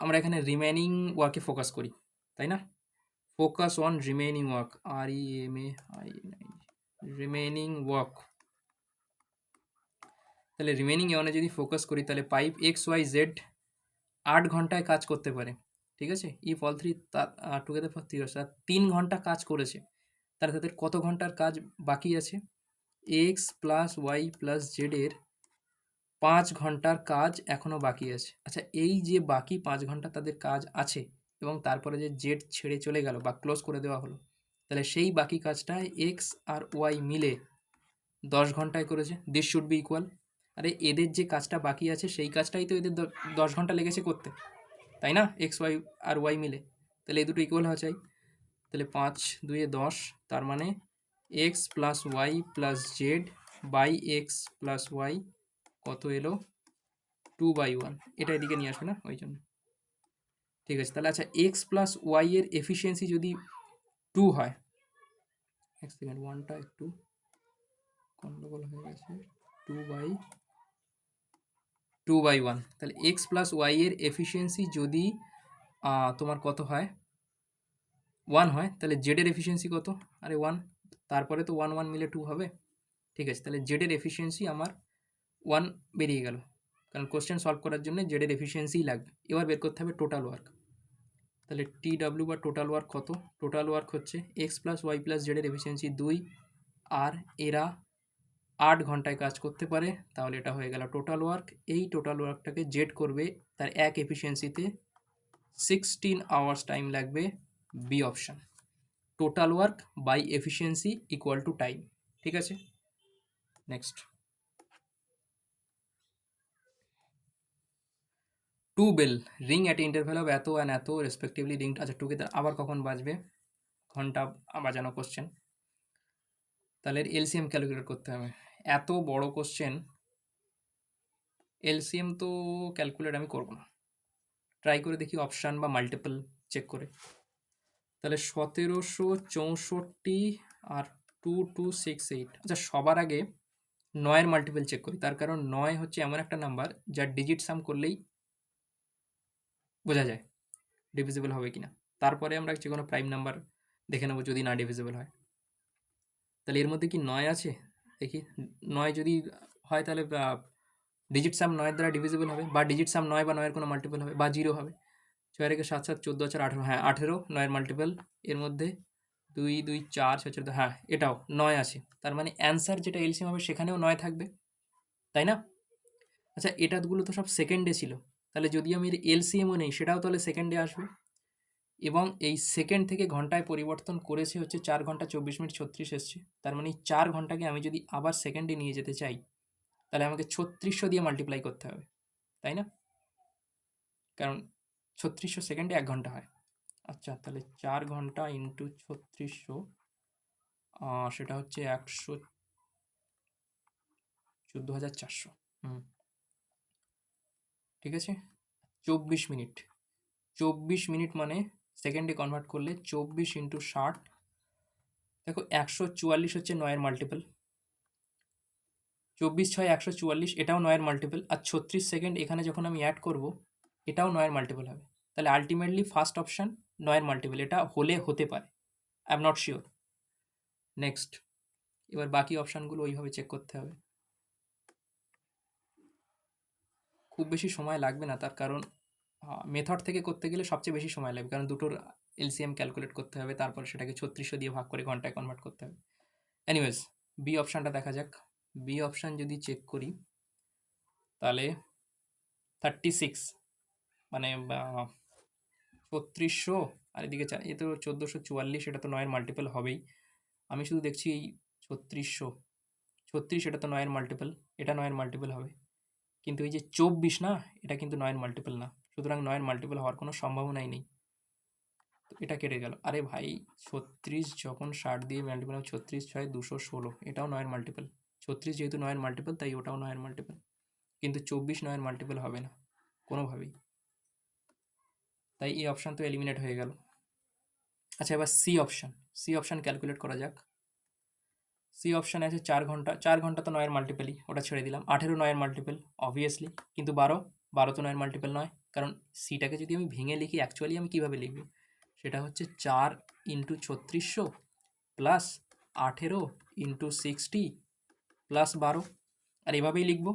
Speaker 1: আমরা এখানে remaining ওয়ার্কে focus করি, তাই না? Focus on remaining work, remaining work. তাহলে remaining ওয়ানে যদি ফোকাস করি, তাহলে পাইপ XYZ 8 ঘন্টায় কাজ করতে পারে। ঠিক আছে, if all three together for 3 hours, 3 ঘন্টা কাজ করেছে, তাহলে তাদের কত ঘন্টার কাজ বাকি আছে? X plus Y plus Z এর 5 ঘন্টার কাজ এখনও বাকি আছে। আচ্ছা, এই যে বাকি 5 ঘন্টা তাদের কাজ আছে এবং তারপরে যে জেড ছেড়ে চলে গেল বা ক্লোজ করে দেওয়া হলো, তাহলে সেই বাকি কাজটা এক্স আর ওয়াই মিলে 10 ঘন্টায় করেছে। This should B equal. আরে এদের যে কাজটা বাকি আছে সেই কাজটাই তো এদের 10 ঘন্টা লেগেছে করতে, তাই না? এক্স ওয়াই আর ওয়াই মিলে, তাহলে এই দুটো ইকুয়াল হওয়া চাই। তাহলে 5 2 10, তার মানে X plus Y plus Z by X plus Y কত এলো? 2/1। এটা এদিকে নিয়ে আসবে না, ওই জন্য। ঠিক আছে, তাহলে আচ্ছা, এক্স প্লাস ওয়াই এর এফিসিয়েন্সি যদি 2 হয়, এক সেকেন্ড, ওয়ানটা একটু গন্ডগোল হয়ে গেছে, 2/1। তাহলে এক্স প্লাস ওয়াই এর এফিসিয়েন্সি যদি তোমার কত হয়? 1 হয়, তাহলে জেড এর এফিসিয়েন্সি কত? আরে 1, তারপরে তো 1 1 মিলে 2 হবে। ঠিক আছে, তাহলে জেড এর এফিসিয়েন্সি আমার 1 বেরিয়ে গেল, কারণ কোশ্চেন সলভ করার জন্য জেড এর এফিসিয়েন্সিই লাগবে। এবার বের করতে হবে টোটাল ওয়ার্ক। তাহলে TW বা টোটাল ওয়ার্ক কত? টোটাল ওয়ার্ক হচ্ছে X plus Y plus Z এর এফিসিয়েন্সি 2, আর এরা 8 ঘন্টায় কাজ করতে পারে, তাহলে এটা হয়ে গেল টোটাল ওয়ার্ক। এই টোটাল ওয়ার্কটাকে জেড করবে তার এক এফিসিয়েন্সিতে 16 আওয়ার্স টাইম লাগবে, B option. Total work by efficiency equal to time. ঠিক আছে, next. Two bell ring at interval of এত অ্যান্ড এত রেসপেক্টিভলি রিং, আচ্ছা টুগেদার আবার কখন বাজবে? ঘন্টা বাজানো কোশ্চেন, তাহলে এলসিএম ক্যালকুলেট করতে হবে। এত বড় কোশ্চেন, এলসিএম তো ক্যালকুলেট আমি করব না, ট্রাই করে দেখি অপশান বা মাল্টিপল চেক করে। তাহলে 1764 আর 2268। আচ্ছা, সবার আগে 9 এর মাল্টিপল চেক করি, তার কারণ 9 হচ্ছে এমন একটা নাম্বার যার ডিজিট সাম করলেই বোঝা যায় ডিভিজিবল হবে কিনা। তারপরে আমরা যে কোনো প্রাইম নাম্বার দেখে নেবো যদি না ডিভিজিবল হয়। তাহলে এর মধ্যে কি 9 আছে? দেখি, 9 যদি হয় তাহলে ডিজিট সাম 9 দ্বারা ডিভিজিবল হবে, বা ডিজিট সাম 9 বা 9 এর কোনো মাল্টিপল হবে, বা 0 হবে। 6 রেখে 7 7 14 4 18, হ্যাঁ 18 9 এর মাল্টিপল। এর মধ্যে 2 2 4 6 4 হ্যাঁ, এটাও 9 আছে। তার মানে অ্যান্সার যেটা এলসিএম হবে সেখানেও 9 থাকবে, তাই না? আচ্ছা এটাগুলো তো সব সেকেন্ডে ছিল। তাহলে যদি আমি এর এলসিএমও নেই সেটাও তাহলে সেকেন্ডে আসবে। এবং এই সেকেন্ড থেকে ঘন্টায় পরিবর্তন করেছে হচ্ছে 4 ঘন্টা 24 মিনিট 36 এসছে। তার মানে এই 4 ঘন্টাকে আমি যদি আবার সেকেন্ডে নিয়ে যেতে চাই, তাহলে আমাকে 3600 দিয়ে মাল্টিপ্লাই করতে হবে, তাই না? কারণ 3600 সেকেন্ডে 1 ঘন্টা হয়। আচ্ছা তাহলে 4 ঘন্টা ইন্টু 3600, সেটা হচ্ছে 114,400। হুম, ঠিক আছে? 24 মিনিট। 24 মিনিট মানে সেকেন্ডে কনভার্ট করলে 24 ইন্টু 60, দেখো 144 হচ্ছে 9 এর মাল্টিপল। 24 6 144, এটাও 9 এর মাল্টিপল। আর 36 সেকেন্ড এখানে যখন আমি অ্যাড করব, এটাও 9 এর মাল্টিপল হবে। তাহলে আল্টিমেটলি ফার্স্ট অপশন 9 এর মাল্টিপল। এটা হলে হতে পারে, I am not sure. Next, এবার বাকি অপশানগুলো ওইভাবে চেক করতে হবে। খুব বেশি সময় লাগবে না, তার কারণ মেথড থেকে করতে গেলে সবচেয়ে বেশি সময় লাগবে, কারণ দুটোর এলসিএম ক্যালকুলেট করতে হবে, তারপর সেটাকে 3600 দিয়ে ভাগ করে ঘন্টায় কনভার্ট করতে হবে। এনিওয়েজ, বি অপশানটা দেখা যাক। বি অপশান যদি চেক করি, তাহলে 36 মানে 3600, আর এদিকে এ তো 1444, এটা তো 9 এর মাল্টিপল হবেই। আমি শুধু দেখছি এই 3600, 36 এটা তো 9 এর মাল্টিপল, এটা 9 এর মাল্টিপল হবে। কিন্তু এই যে 24 না, এটা কিন্তু 9 এর মাল্টিপল না। সুতরাং 9 এর মাল্টিপল হওয়ার কোনো সম্ভাবনাই নেই। তো এটা কেটে গেল। আরে ভাই, 36 যখন 60 দিয়ে মাল্টিপল হবে, 36 6 216, এটাও 9 এর মাল্টিপল। 36 যেহেতু 9 এর মাল্টিপল, তাই ওটাও 9 এর মাল্টিপল। কিন্তু 24 9 এর মাল্টিপল হবে না কোনোভাবেই। তাই এই অপশান তো এলিমিনেট হয়ে গেল। আচ্ছা এবার C option, C option calculate করা যাক। সি অপশানে আছে 4 ঘন্টা। 4 ঘন্টা তো 9 এর মাল্টিপলই, ওটা ছেড়ে দিলাম। 18 9 এর মাল্টিপল অবভিয়াসলি, কিন্তু 12, 12 তো 9 এর মাল্টিপল নয়। কারণ সিটাকে যদি আমি ভেঙে লিখি, অ্যাকচুয়ালি আমি কীভাবে লিখব, সেটা হচ্ছে 4 ইন্টু 3600 প্লাস 18 ইন্টু 60 প্লাস 12, আর এভাবেই লিখব।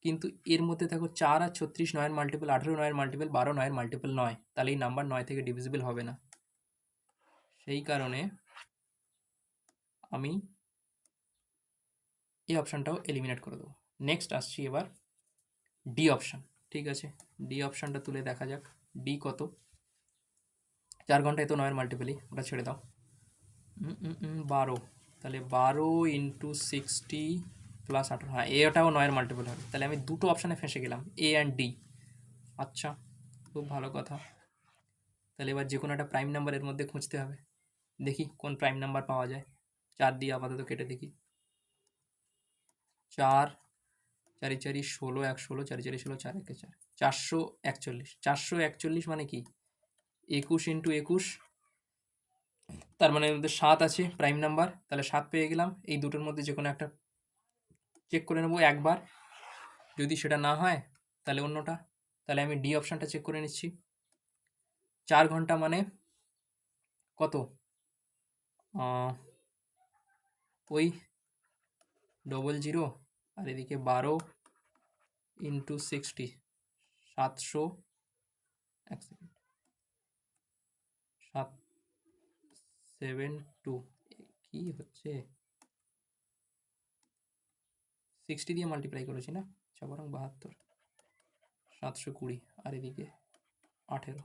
Speaker 1: কিন্তু এর মধ্যে দেখো 4 আর 36 9 এর মাল্টিপল, 18 9 এর মাল্টিপল, 12 9 এর মাল্টিপল নয়, তাহলে এই নাম্বার 9 থেকে ডিভিজিবল হবে না। সেই কারণে আমি এই অপশানটাও এলিমিনেট করে দেবো। নেক্সট আসছি এবার ডি অপশান। ঠিক আছে, ডি অপশানটা তুলে দেখা যাক। ডি কত? 4 ঘন্টায় তো 9 এর মাল্টিপলই, ওটা ছেড়ে দাও। 12, তাহলে 12 ইন্টু 60 প্লাস 18, হ্যাঁ এটাও 9 এর মাল্টিপল হবে। তাহলে আমি দুটো অপশানে ফেঁসে গেলাম, এ অ্যান্ড ডি। আচ্ছা, খুব ভালো কথা। তাহলে এবার যে কোনো একটা প্রাইম নাম্বার এর মধ্যে খুঁজতে হবে। দেখি কোন প্রাইম নাম্বার পাওয়া যায়। 4 দিয়ে আপাতত কেটে দেখি। 4 4 4 16, 1 16, 4 4 16, 4 1 4, 441। 441 মানে কি? 21 ইন্টু 21, তার মানে এর মধ্যে 7 আছে প্রাইম নাম্বার। তাহলে 7 পেয়ে গেলাম। এই দুটোর মধ্যে যে কোনো একটা চেক করে নেবো একবার। যদি সেটা না হয় তাহলে অন্যটা। তাহলে আমি ডি অপশানটা চেক করে নিচ্ছি। 4 ঘন্টা মানে কত? ওই 00, আর এদিকে 12 ইন্টু 60, 700, এক সেকেন্ড, 772, কি হচ্ছে? 60 দিয়ে মাল্টিপ্লাই করেছি না, আচ্ছা বরং 72, 720, আর এদিকে 18,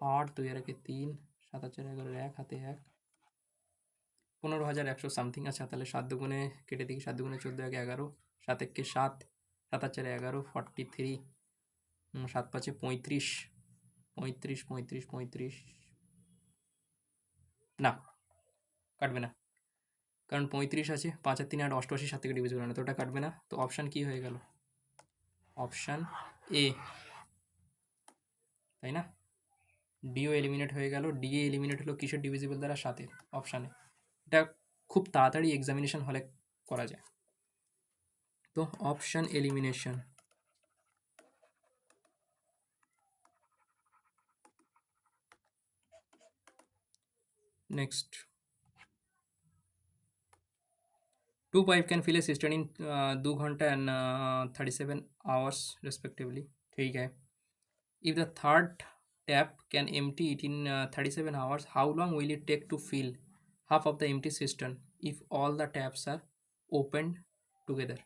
Speaker 1: 8 2 আর 3, 7 4 11, 1 হাতে 1, 15,100 সামথিং। আচ্ছা তাহলে 7 দুগুণে কেটে দেখি, 7 দুগুণে 14, 1 11, 7 1 7, 7 4 11, 43, 7 5 35, 35 35 35, না কাটবে না, কারণ 35 আছে, 5 আর 3 8 88, 7 থেকে ডিভিজিবল হয় না, তো ওটা কাটবে না। তো অপশান কি হয়ে গেল? অপশান এ, তাই না? ডিও এলিমিনেট হয়ে গেল। ডি এলিমিনেট হলো কিসের ডিভিজিবল দ্বারা? 7-এর। অপশানে এটা খুব তাড়াতাড়ি এক্সামিনেশন হলে করা যায়। তো option elimination. Next, 2 pipe can fill a cistern in 2 घंटा and 37 hours respectively. ठीक है। If the third tap can empty it in 37 hours, how long will it take to fill half of the empty cistern if all the taps are opened together?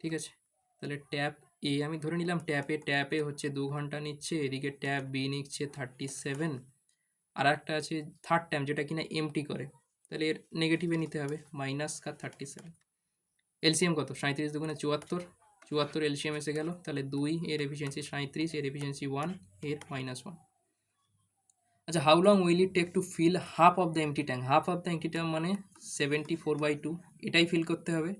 Speaker 1: ঠিক আছে, তাহলে tap এ আমি ধরে নিলাম ট্যাপে হচ্ছে 2 ঘন্টা নিচ্ছে, এদিকে ট্যাপ বি নিচ্ছে 37, আর একটা আছে থার্ড ট্যাপ যেটা কিনা এমটি করে, তাহলে এর নেগেটিভে নিতে হবে মাইনাস কার 37। এলসিএম কত? 37 দুগুণে 74, 74 এলসিএম এসে গেল, তাহলে 2 এর এফিসিয়েন্সি 37, এর এফিসিয়েন্সি 1, এর -1। আচ্ছা, how long will it take to fill half of the empty tank? Half of the empty tank মানে 74/2, এটাই ফিল করতে হবে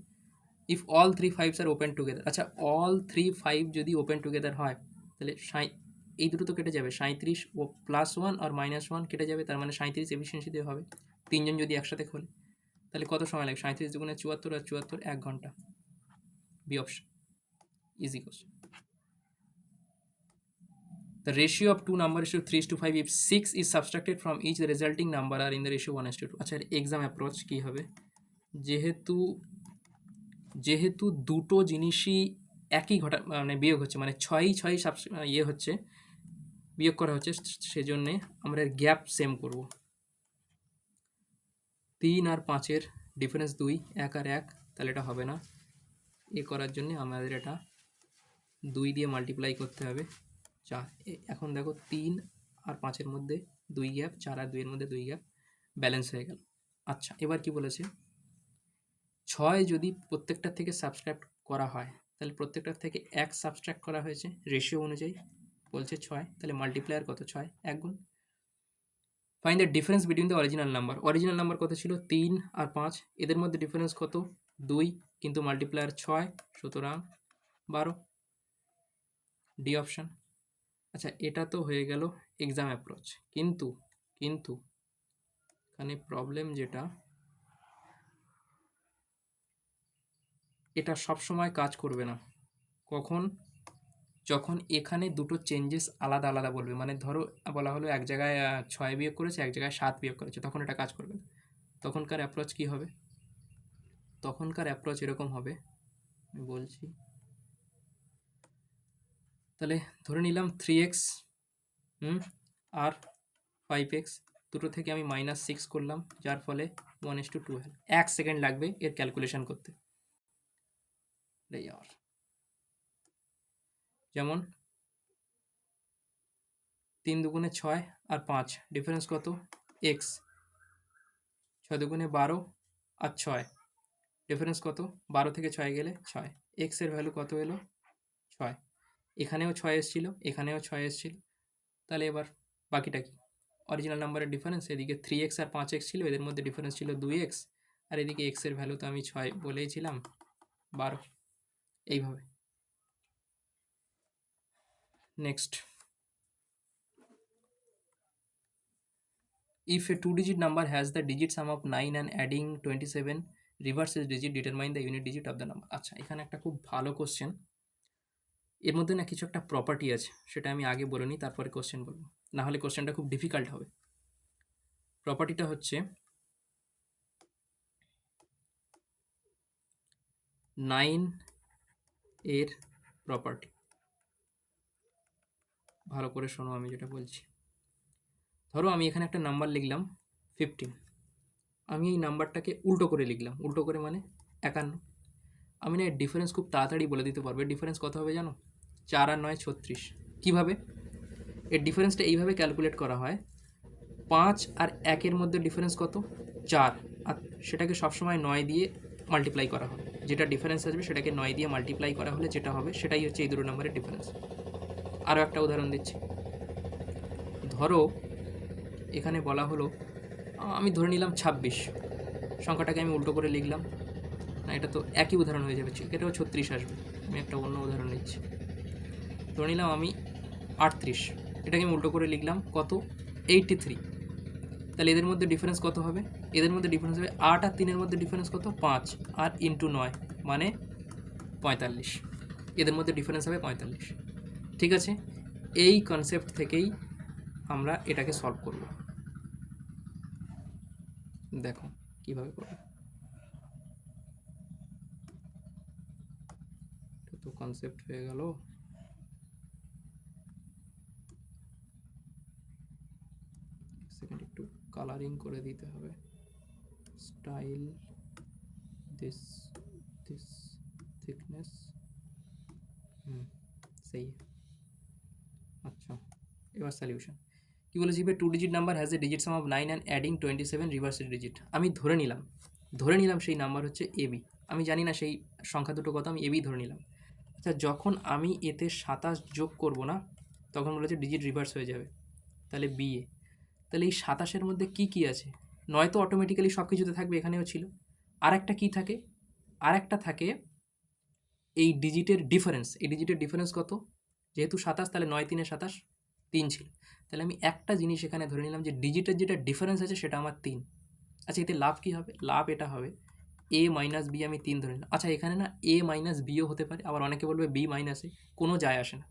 Speaker 1: if all 3 pipes are open together. আচ্ছা, অল 3 পাইপ যদি ওপেন টুগেদার হয় তাহলে এই দুটো তো কেটে যাবে, 37 ও +1 আর -1 কেটে যাবে, তার মানে 37 এফিসিয়েন্সি দিয়ে হবে। তিনজন যদি একসাথে খোলে তাহলে কত সময় লাগে? 37 দুগুণে 74 আর 74 1 ঘন্টা। B option, easy question. The ratio of two numbers is to 3:5 if 6 is subtracted from each, the resulting number are in the ratio 1:2। আচ্ছা, এক্সাম অ্যাপ্রোচ কী হবে? যেহেতু যেহেতু দুটো জিনিসই একই মানে বিয়োগ হচ্ছে, মানে 6 ইয়ে হচ্ছে, বিয়োগ করা হচ্ছে, সেজন্যে আমরা এর গ্যাপ সেম করব। 3 আর 5-এর ডিফারেন্স 2, 1 আর 1, তাহলে এটা হবে না। এ করার জন্যে আমাদের এটা 2 দিয়ে মাল্টিপ্লাই করতে হবে, 4। এখন দেখো 3 আর 5-এর মধ্যে 2 গ্যাপ, 4 আর 2-এর মধ্যে 2 গ্যাপ, ব্যালেন্স হয়ে গেল। আচ্ছা, এবার কি বলেছে? 6 যদি প্রত্যেকটার থেকে সাবস্ট্রাক্ট করা হয় তাহলে প্রত্যেকটার থেকে 1 সাবস্ট্রাক্ট করা হয়েছে রেশিও অনুযায়ী, বলছে 6, তাহলে মাল্টিপ্লায়ার কত? 6, 1 গুণ। Find the difference between the original number. Original number কত ছিল? 3 আর 5, এদের মধ্যে ডিফারেন্স কত? 2, কিন্তু মাল্টিপ্লায়ার 6, সুতরাং 12। D option. আচ্ছা, এটা তো হয়ে গেল এক্সাম অ্যাপ্রোচ, কিন্তু কিন্তু এখানে প্রবলেম যেটা, এটা সবসময় কাজ করবে না। কখন? যখন এখানে দুটো চেঞ্জেস আলাদা আলাদা বলবে, মানে ধরো বলা হলো এক জায়গায় 6 বিয়োগ করেছে, এক জায়গায় 7 বিয়োগ করেছে, তখন এটা কাজ করবে না। তখনকার অ্যাপ্রোচ কী হবে? তখনকার অ্যাপ্রোচ এরকম হবে, আমি বলছি। তাহলে ধরে নিলাম 3x আর 5x, দুটো থেকে আমি -6 করলাম, যার ফলে 1:12। 1 সেকেন্ড লাগবে এর ক্যালকুলেশন করতে। যেমন 3 দুগুণে 6 আর 5, ডিফারেন্স কত? x। 6 দুগুণে 12 আর 6, ডিফারেন্স কত? 12 থেকে 6 গেলে 6। x এর ভ্যালু কত এলো? 6। এখানেও 6 এসেছিল, এখানেও 6 এসেছিল, তাহলে এবার বাকিটা কি? অরিজিনাল নাম্বারের ডিফারেন্স, এদিকে 3x আর 5x ছিল, এদের মধ্যে ডিফারেন্স ছিল 2x, আর এদিকে x এর ভ্যালু তো আমি 6 বলেইছিলাম, 12। এইভাবে। Next, if a 2-digit number has the digit sum of 9 and adding 27 reverse its digit, determine the unit digit of the number। আচ্ছা, এখানে একটা খুব ভালো কোশ্চেন। এর মধ্যে না কিছু একটা প্রপার্টি আছে, সেটা আমি আগে বলে নিই, তারপরে কোশ্চেন বলবো, না হলে কোশ্চেনটা খুব ডিফিকাল্ট হবে। প্রপার্টিটা হচ্ছে 9 এর প্রপার্টি। ভালো করে শোনো আমি যেটা বলছি। ধরো আমি এখানে একটা নাম্বার লিখলাম 15, আমি এই নাম্বারটাকে উল্টো করে লিখলাম, উল্টো করে মানে 51। আমি না এর ডিফারেন্স খুব তাড়াতাড়ি বলে দিতে পারবো। এর ডিফারেন্স কত হবে জানো? 4 আর 9 36। কীভাবে? এর ডিফারেন্সটা এইভাবে ক্যালকুলেট করা হয়, 5 আর 1-এর মধ্যে ডিফারেন্স কত? 4, আর সেটাকে সবসময় 9 দিয়ে মাল্টিপ্লাই করা হয়। যেটা ডিফারেন্স আসবে সেটাকে 9 দিয়ে মাল্টিপ্লাই করা হলে যেটা হবে সেটাই হচ্ছে এই দুটো নাম্বারের ডিফারেন্স। আরও একটা উদাহরণ দিচ্ছি। ধরো এখানে বলা হলো, আমি ধরে নিলাম 26, সংখ্যাটাকে আমি উল্টো করে লিখলাম, না এটা তো একই উদাহরণ হয়ে যাবে, এটাও 36 আসবে। আমি একটা অন্য উদাহরণ নিচ্ছি। ধরে নিলাম আমি 38, এটাকে আমি উল্টো করে লিখলাম কত? 83। তাহলে এদের মধ্যে ডিফারেন্স কত হবে? এদের মধ্যে ডিফারেন্স হবে 8 আর 3-এর মধ্যে ডিফারেন্স কত? 5, আর ইন্টু 9 মানে 45। এদের মধ্যে ডিফারেন্স হবে 45। ঠিক আছে, এই কনসেপ্ট থেকেই আমরা এটাকে সলভ করব। দেখো কীভাবে করব। এটা তো কনসেপ্ট হয়ে গেল। কালারিং করে দিতে হবে, স্টাইল দিস দিস थिकनेस सही है। আচ্ছা, এবার সলিউশন কি বলেছি, two digit number has a digit sum of 9 and adding 27 রিভার্সের ডিজিট। আমি ধরে নিলাম সেই নাম্বার হচ্ছে এবি। আমি জানি না সেই সংখ্যা দুটো কত, আমি এবি ধরে নিলাম। আচ্ছা, যখন আমি এতে 27 যোগ করব না, তখন বলেছে ডিজিট রিভার্স হয়ে যাবে, তাহলে বিএ। তাহলে এই 27-এর মধ্যে কি কি আছে? নয়তো অটোমেটিক্যালি সব কিছুতে থাকবে, এখানেও ছিল। আর একটা কী থাকে? আর একটা থাকে এই ডিজিটের ডিফারেন্স। এই ডিজিটের ডিফারেন্স কত? যেহেতু 27, তাহলে 9 3 27, 3 ছিল। তাহলে আমি একটা জিনিস এখানে ধরে নিলাম যে ডিজিটের যেটা ডিফারেন্স আছে সেটা আমার 3। আচ্ছা, এতে লাভ কী হবে? লাভ এটা হবে এ মাইনাস বি, আমি 3 ধরে নিলাম। আচ্ছা, এখানে না এ মাইনাস বিও হতে পারে, আবার অনেকে বলবে বি মাইনাস এ, কোনো যায় আসে না,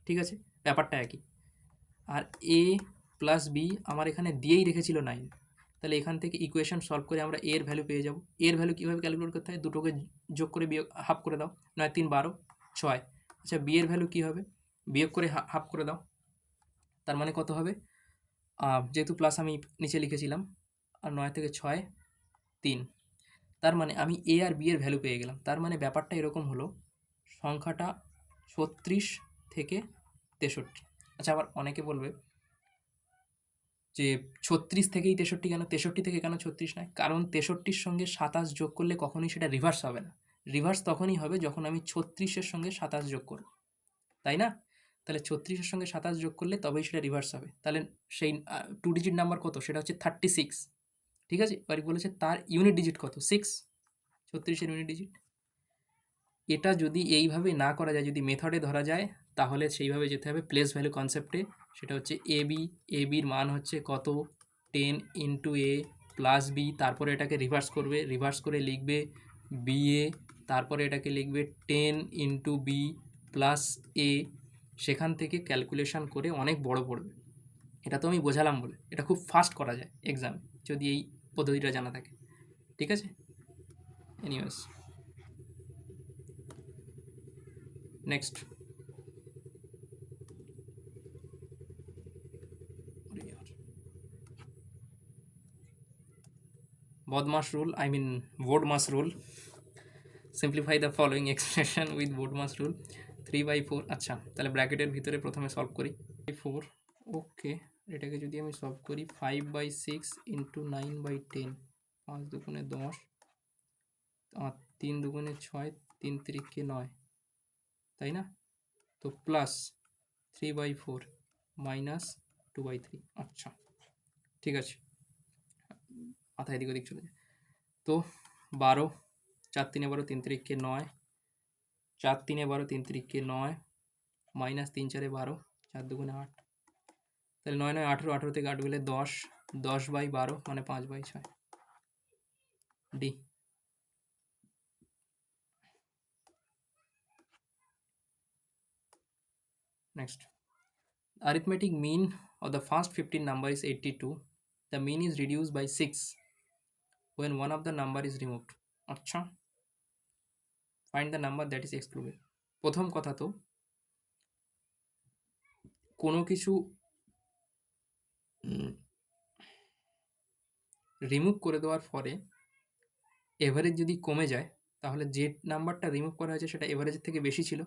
Speaker 1: ঠিক আছে, ব্যাপারটা একই। আর এ প্লাস বি আমার এখানে দিয়েই রেখেছিল 9, তাহলে এখান থেকে ইকুয়েশন সলভ করে আমরা এর ভ্যালু পেয়ে যাব। এর ভ্যালু কীভাবে ক্যালকুলেট করতে হয়? দুটোকে যোগ করে বিয়োগ হাফ করে দাও, 9 3 12 6। আচ্ছা, বি এর ভ্যালু কী হবে? বিয়োগ করে হাফ করে দাও, তার মানে কত হবে? যেহেতু প্লাস আমি নিচে লিখেছিলাম, আর 9 থেকে 6 3, তার মানে আমি এ আর বি এর ভ্যালু পেয়ে গেলাম। তার মানে ব্যাপারটা এরকম হলো, সংখ্যাটা 36 থেকে 63। আচ্ছা, আবার অনেকে বলবে যে 36 থেকেই 63 কেন, 63 থেকে কেন 36 নয়? কারণ 63-র সঙ্গে 27 যোগ করলে কখনোই সেটা রিভার্স হবে না। রিভার্স তখনই হবে যখন আমি 36-এর সঙ্গে 27 যোগ করব, তাই না? তাহলে 36-এর সঙ্গে 27 যোগ করলে তবেই সেটা রিভার্স হবে। তাহলে সেই টু ডিজিট নাম্বার কত? সেটা হচ্ছে 36, ঠিক আছে? এবার বলেছে তার ইউনিট ডিজিট কত? 6, 36-এর ইউনিট ডিজিট। এটা যদি এইভাবে না করা যায়, যদি মেথডে ধরা যায়, তাহলে সেইভাবে যেতে হবে প্লেস ভ্যালু কনসেপ্টে। সেটা হচ্ছে এবির মান হচ্ছে কত? 10 ইন্টু এ প্লাস বি, তারপরে এটাকে রিভার্স করবে, রিভার্স করে লিখবে বিএ, তারপরে এটাকে লিখবে 10 ইন্টু বি প্লাস এ। সেখান থেকে ক্যালকুলেশন করে অনেক বড় পড়বে। এটা তো আমি বোঝালাম বলে, এটা খুব ফাস্ট করা যায় এক্সামে যদি এই পদ্ধতিটা জানা থাকে, ঠিক আছে? Anyways, next. BODMAS rule, I mean BODMAS rule. Simplify the following expression with BODMAS rule. 3/4। আচ্ছা, তাহলে ব্র্যাকেটের ভিতরে প্রথমে সলভ করি। 4, ওকে। এটাকে যদি আমি সলভ করি 5/6 ইন্টু 9/10, 5 দুগুণে 10, 3 দুগুণে 6, 3 তিরিকে 9, তাই না? তো প্লাস 3/4 মাইনাস 2/3। আচ্ছা, ঠিক আছে, মাথা এদিক ওদিক চলে যায়। তো 12, 4 3 12, 3 তিরিকে 9, 4 3 12, 3 তিরিকে 9, মাইনাস 3 4 12, 4 দুগুণে 8, তাহলে 9 9 18, 18 থেকে 8 গেলে 10, 10/12 মানে 5/6, D. Next, arithmetic mean of the first 15 number is 82. The mean is reduced by 6 when one of the number is removed. আচ্ছা, find the number that is excluded. প্রথম কথা তো, কোনো কিছু রিমুভ করে দেওয়ার পরে এভারেজ যদি কমে যায়, তাহলে যে নাম্বারটা রিমুভ করা হয়েছে সেটা এভারেজের থেকে বেশি ছিল,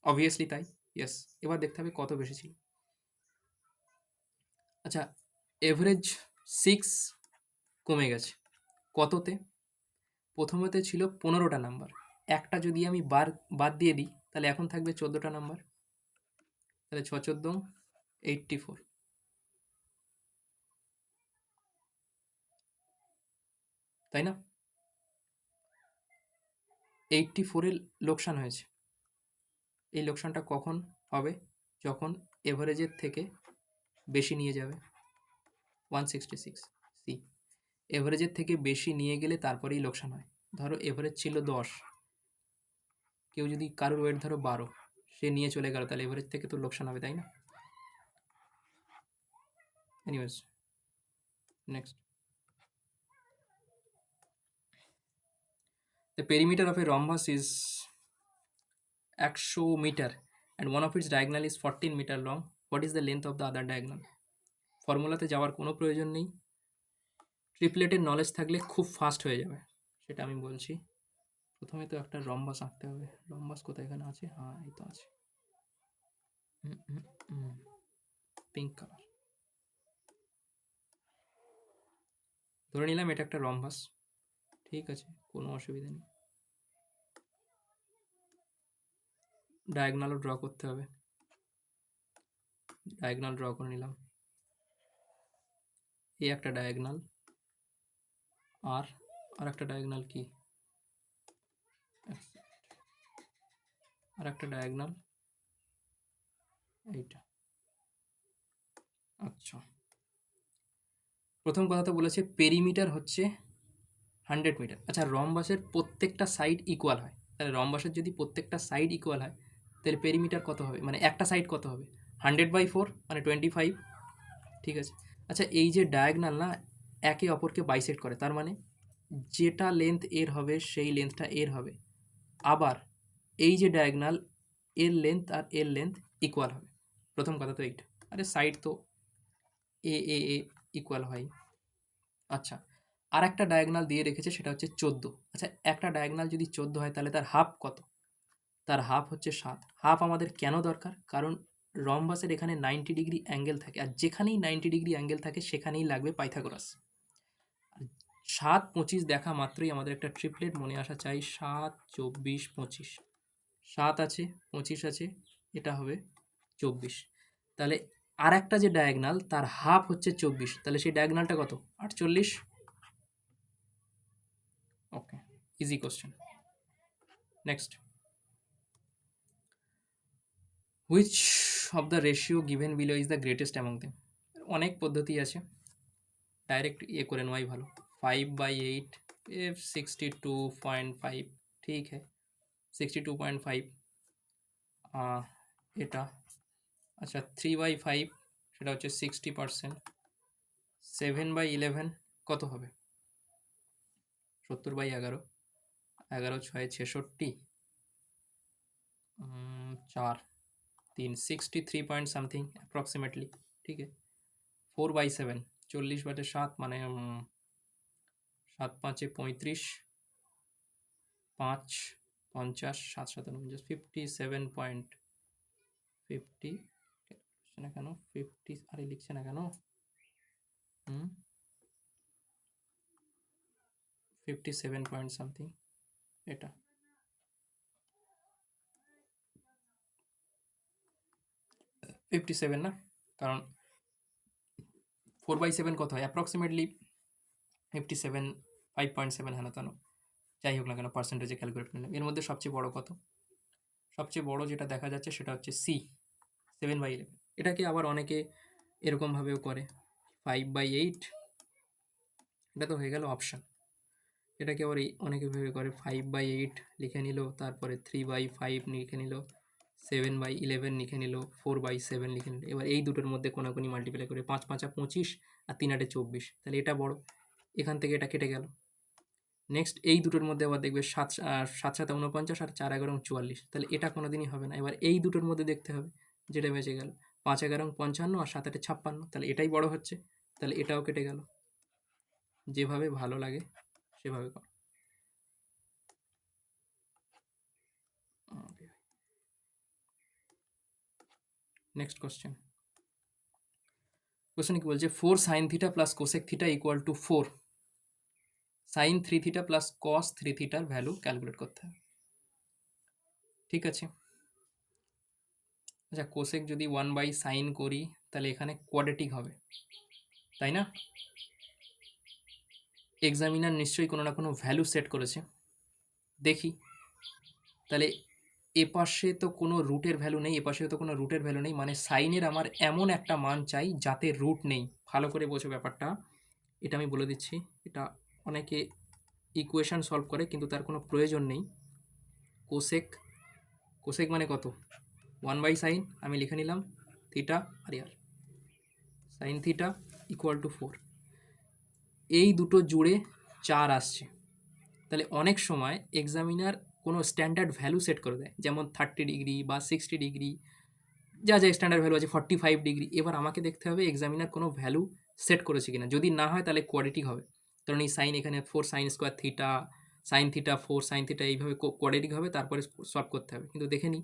Speaker 1: অবভিয়াসলি তাই। ইয়েস, এবার দেখতে হবে কত বেশি ছিল। আচ্ছা, এভারেজ 6 কমে গেছে কততে? প্রথমেতে ছিল 15টা নাম্বার, একটা যদি আমি বাদ দিয়ে দিই তাহলে এখন থাকবে 14টা নাম্বার, তাহলে 6 14 84, তাই না? 84-এর লোকসান হয়েছে। এই লোকসানটা কখন হবে? যখন এভারেজের থেকে বেশি নিয়ে যাবে। 166 সি, এভারেজের থেকে বেশি নিয়ে গেলে তারপরেই লোকসান হয়। ধরো এভারেজ ছিল 10, কেউ যদি কারোর ওয়েট ধরো 12, সে নিয়ে চলে গেল, তাহলে এভারেজ থেকে তো লোকসান হবে, তাই না? Anyways, next. The perimeter of a rhombus is 100 meter and one of its diagonal is 14 meter long. What is the length of the other diagonal? ফর্মুলাতে যাওয়ার কোনো প্রয়োজন নেই, ট্রিপলেটের নলেজ থাকলে খুব ফাস্ট হয়ে যাবে, সেটা আমি বলছি। প্রথমে তো একটা রম্বাস আঁকতে হবে। রম্বাস কোথায়, এখানে আছে? হ্যাঁ, এই তো আছে। Pink colour. ধরে নিলাম এটা একটা রম্বাস। ঠিক আছে, কোনো অসুবিধা নেই। ডায়াগনালও ড্র করতে হবে। ডায়াগনাল ড্র করে নিলাম। এই একটা ডায়াগনাল, আর একটা ডায়াগনাল কি, আর একটা ডায়াগনাল এইটা। আচ্ছা, প্রথম কথা তো বলেছে পেরিমিটার হচ্ছে 100 মিটার। আচ্ছা, রম্বাসের প্রত্যেকটা সাইড ইকুয়াল হয়, তাহলে রম্বাসের যদি প্রত্যেকটা সাইড ইকুয়াল হয় তাহলে পেরিমিটার কত হবে, মানে একটা সাইড কত হবে? 100/4 মানে 25। ঠিক আছে। আচ্ছা, এই যে ডায়াগনাল না একে অপরকে বাইসেক্ট করে, তার মানে যেটা লেন্থ এর হবে সেই লেন্থটা এর হবে। আবার এই যে ডায়াগনাল, এর লেন্থ আর এর লেন্থ ইকুয়াল হবে। প্রথম কথা তো এইটা। আরে সাইড তো এ এ এ ইকুয়াল হয়। আচ্ছা, আর একটা ডায়াগনাল দিয়ে রেখেছে, সেটা হচ্ছে 14। আচ্ছা, একটা ডায়াগনাল যদি 14 হয় তাহলে তার হাফ কত? তার হাফ হচ্ছে 7। হাফ আমাদের কেন দরকার? কারণ রম্বাসের এখানে 90 ডিগ্রি অ্যাঙ্গেল থাকে, আর যেখানেই 90 ডিগ্রি অ্যাঙ্গেল থাকে সেখানেই লাগবে পাইথাগোরাস। 7 25 দেখা মাত্রই আমাদের একটা ট্রিপলেট মনে আসা চাই। 7 24 25, 7 আছে, 25 আছে, এটা হবে 24। তাহলে আর একটা যে ডায়াগনাল তার হাফ হচ্ছে 24, তাহলে সেই ডায়াগনালটা কত? 48। Okay, easy question. Next, which of the ratio given below is the greatest among them? অনেক পদ্ধতি আছে, डायरेक्ट ये করে নেওয়াই ভালো। 5/8 এফ 62.5, ঠিক है 62.5। এটা আচ্ছা 3/5 সেটা হচ্ছে 60%। 7/11 কত হবে? 70/11, 11 ছয় 66, 4 3 63 পয়েন্ট সামথিং অ্যাপ্রক্সিমেটলি। ঠিক আছে। 4/7 40/7 মানে 7 5 35, 5 50, 7 7 49, 57.50। লিখছে না কেন 50? আরে লিখছে না কেন? 57 পয়েন্ট সামথিং এটা। 57 না, কারণ 4/7 কত হয়? অ্যাপ্রক্সিমেটলি 57, 5.7 হেন তেন। যাই হোক না কেন, পার্সেন্টেজে ক্যালকুলেট করলাম। এর মধ্যে সবচেয়ে বড় কত? সবচেয়ে বড় যেটা দেখা যাচ্ছে সেটা হচ্ছে সি, 7/11। এটাকে আবার অনেকে এরকমভাবেও করে, 5/8। এটা তো হয়ে গেল অপশান। এটাকে আবার অনেকে ভেবে করে 5/8 লিখে নিল, তারপরে 3/5 লিখে নিল, 7/11 লিখে নিল, 4/7 লিখে নিল। এবার এই দুটোর মধ্যে কোনাকুনি মাল্টিপ্লাই করে 5 5 25 আর 3 8 24, তাহলে এটা বড়। এখান থেকে এটা কেটে গেল। নেক্সট এই দুটোর মধ্যে আবার দেখবে 7 7 7 49 আর 4 11 44, তাহলে এটা কোনোদিনই হবে না। এবার এই দুটোর মধ্যে দেখতে হবে যেটা বেঁচে গেল, 5 11 55 আর 7 8 56, তাহলে এটাই বড় হচ্ছে, তাহলে এটাও কেটে গেল। যেভাবে ভালো লাগে সেভাবে কর। Next question. কোশ্চেন কি বলছে? 4 sine theta plus cosec theta equal to 4 sine 3 theta plus cos 3 থিটার ভ্যালু ক্যালকুলেট করতে হবে। ঠিক আছে। আচ্ছা, কোসেক যদি 1/sin করি তাহলে এখানে কোয়াড্রেটিক হবে, তাই না? এক্সামিনার নিশ্চয়ই কোনো না কোনো ভ্যালু সেট করেছে। দেখি, তাহলে এপাশে তো কোনো রুটের ভ্যালু নেই, এপাশেও তো কোনো রুটের ভ্যালু নেই, মানে সাইনের আমার এমন একটা মান চাই যাতে রুট নেই। ভালো করে বোঝো ব্যাপারটা, এটা আমি বলে দিচ্ছি। এটা অনেকে ইকুয়েশন সলভ করে কিন্তু তার কোনো প্রয়োজন নেই। কোসেক, কোসেক মানে কত? 1/sin, আমি লিখে নিলাম থিটা আর ইয়ার, সাইন থিটা ইকুয়াল টু 4। এই দুটো জুড়ে 4 আসছে, তাহলে অনেক সময় এক্সামিনার কোনো স্ট্যান্ডার্ড ভ্যালু সেট করে দেয়, যেমন 30 ডিগ্রি বা 60 ডিগ্রি, যা যা স্ট্যান্ডার্ড ভ্যালু আছে, 45 ডিগ্রি। এবার আমাকে দেখতে হবে এক্সামিনার কোনো ভ্যালু সেট করেছে কিনা, যদি না হয় তাহলে কোয়াড্রেটিক হবে। কারণ এই সাইন এখানে 4 sine square theta, sine theta 4 sine theta এইভাবে কোয়াড্রেটিক হবে, তারপরে সলভ করতে হবে। কিন্তু দেখে নিই,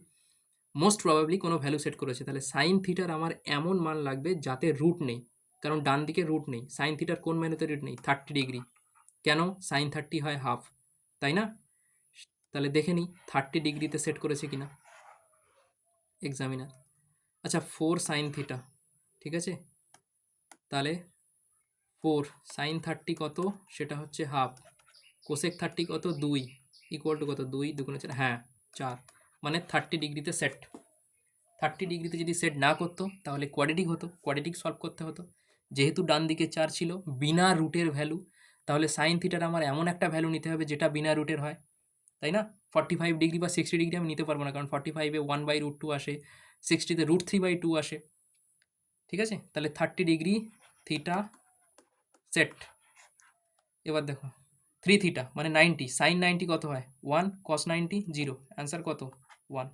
Speaker 1: মোস্ট প্রবাবলি কোনো ভ্যালু সেট করেছে, তাহলে সাইন থিটার আমার এমন মান লাগবে যাতে রুট নেই, কারণ ডান দিকে রুট নেই। সাইন থিটার কোন ভ্যালুতে রুট নেই? 30 ডিগ্রি। কেন? সাইন 30 হয় হাফ, তাই না? তাহলে দেখে নিই 30 ডিগ্রিতে সেট করেছে কিনা এক্সামিনার। আচ্ছা 4 সাইন থিটা, ঠিক আছে, তাহলে 4 সাইন 30 কত? সেটা হচ্ছে হাফ। কোসেক 30 কত? 2 ইকুয়াল টু কত? 2 দুগুণে 4, হ্যাঁ 4, মানে 30 ডিগ্রিতে সেট। 30 ডিগ্রিতে যদি সেট না করতো তাহলে কোয়াড্রেটিক হতো, কোয়াড্রেটিক সলভ করতে হতো। যেহেতু ডান দিকে 4 ছিল, বিনা রুটের ভ্যালু, তাহলে সাইন থিটার আমার এমন একটা ভ্যালু নিতে হবে যেটা বিনা রুটের হয়, তাই না? 45 ডিগ্রি বা 60 ডিগ্রি আমি নিতে পারবো না, কারণ 45-এ 1/√2 আসে, 60-তে √3/2 আসে, ঠিক আছে? তাহলে 30 ডিগ্রি থিটা সেট। এবার দেখো 3 থিটা মানে 90, সাইন 90 কত হয়? 1, কস 90 0, অ্যান্সার কত? 1।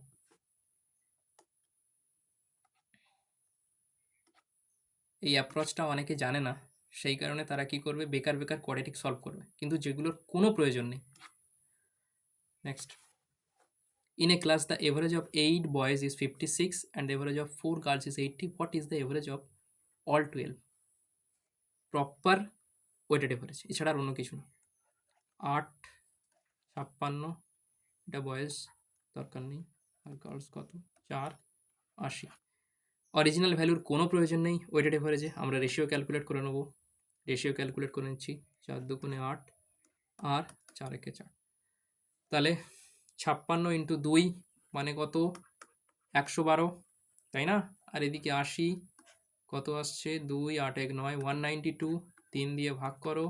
Speaker 1: এই অ্যাপ্রোচটা অনেকে জানে না, সেই কারণে তারা কি করবে? বেকার বেকার কোয়াড্রেটিক সলভ করবে, কিন্তু যেগুলোর কোনো প্রয়োজন নেই। Next, in a class the average of 8 boys is 56 and the average of 4 girls is 80, what is the average of all 12? Proper weighted average, এছাড়া আর অন্য কিছু না। 8, 56, এটা বয়েজ, দরকার নেই। আর গার্লস কত? 4, 80। অরিজিনাল ভ্যালুর কোনো প্রয়োজন নেই ওয়েটেড এভারেজে, আমরা রেশিও ক্যালকুলেট করে নেবো। রেশিও ক্যালকুলেট করে নিচ্ছি, 4 দুগুণে 8 আর 4 একে 4, তাহলে 56 ইন্টু 2 মানে কত? 112, তাই না? আর এদিকে 80 কত আসছে? 2, 8, 1, 9, 192, 3 দিয়ে ভাগ করো,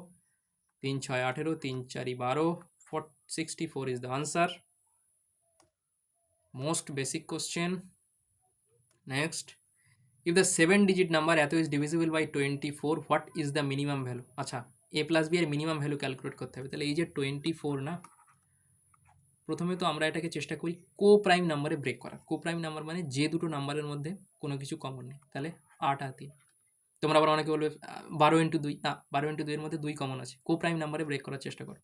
Speaker 1: 3, 6, 18, 3, 4, 12, 64 is the answer. Most basic question. Next, if the 7-digit number এত is divisible by 24, what is the minimum value? আচ্ছা, a plus b এর মিনিমাম ভ্যালু ক্যালকুলেট করতে হবে। তাহলে এই যে 24 না, প্রথমে তো আমরা এটাকে চেষ্টা করি কো প্রাইম নাম্বারে ব্রেক করা। কো প্রাইম নাম্বার মানে যে দুটো নাম্বারের মধ্যে কোনো কিছু কমন নেই। তাহলে 8 আর 3। তোমরা আবার অনেকে বলবে 12 ইন্টু 2, না 12 ইন্টু 2 এর মধ্যে 2 কমন আছে। কো প্রাইম নাম্বারে ব্রেক করার চেষ্টা করো।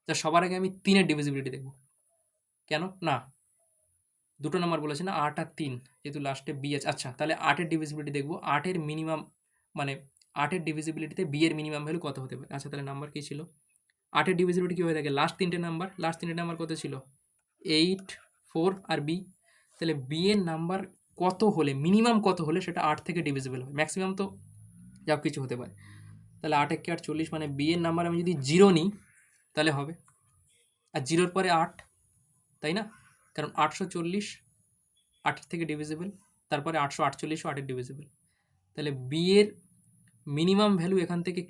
Speaker 1: তা সবার আগে আমি 3 এর ডিভিজিবিলিটি দেখব। কেন? না, দুটো নাম্বার বলেছে না, 8 আর 3, যেহেতু লাস্টে বি আছে। আচ্ছা তাহলে 8 এর ডিভিজিবিলিটি দেখব। 8 এর মিনিমাম মানে 8 এর ডিভিজিবিলিটিতে বি এর মিনিমাম ভ্যালু কত হতে পারে? আচ্ছা তাহলে নাম্বার কি ছিল? 8 এর ডিভিজিবিলিটি কি হয়ে থাকে? লাস্ট তিনটে নাম্বার কত ছিল? 8, 4 আর বি। তাহলে বি এর নাম্বার কত হলে, মিনিমাম কত হলে সেটা 8 থেকে ডিভিজিবল হবে? ম্যাক্সিমাম তো যা কিছু হতে পারে। তাহলে 8 একে 8, 40, মানে বি এর নাম্বার আমি যদি 0 নিই তাহলে হবে। আর 0-র পরে 8, তাই না? কারণ 840 8 থেকে ডিভিজিবল, তারপরে 848ও 8 এর ডিভিজিবল। তাহলে বি এর মিনিমাম ভ্যালু এখান থেকে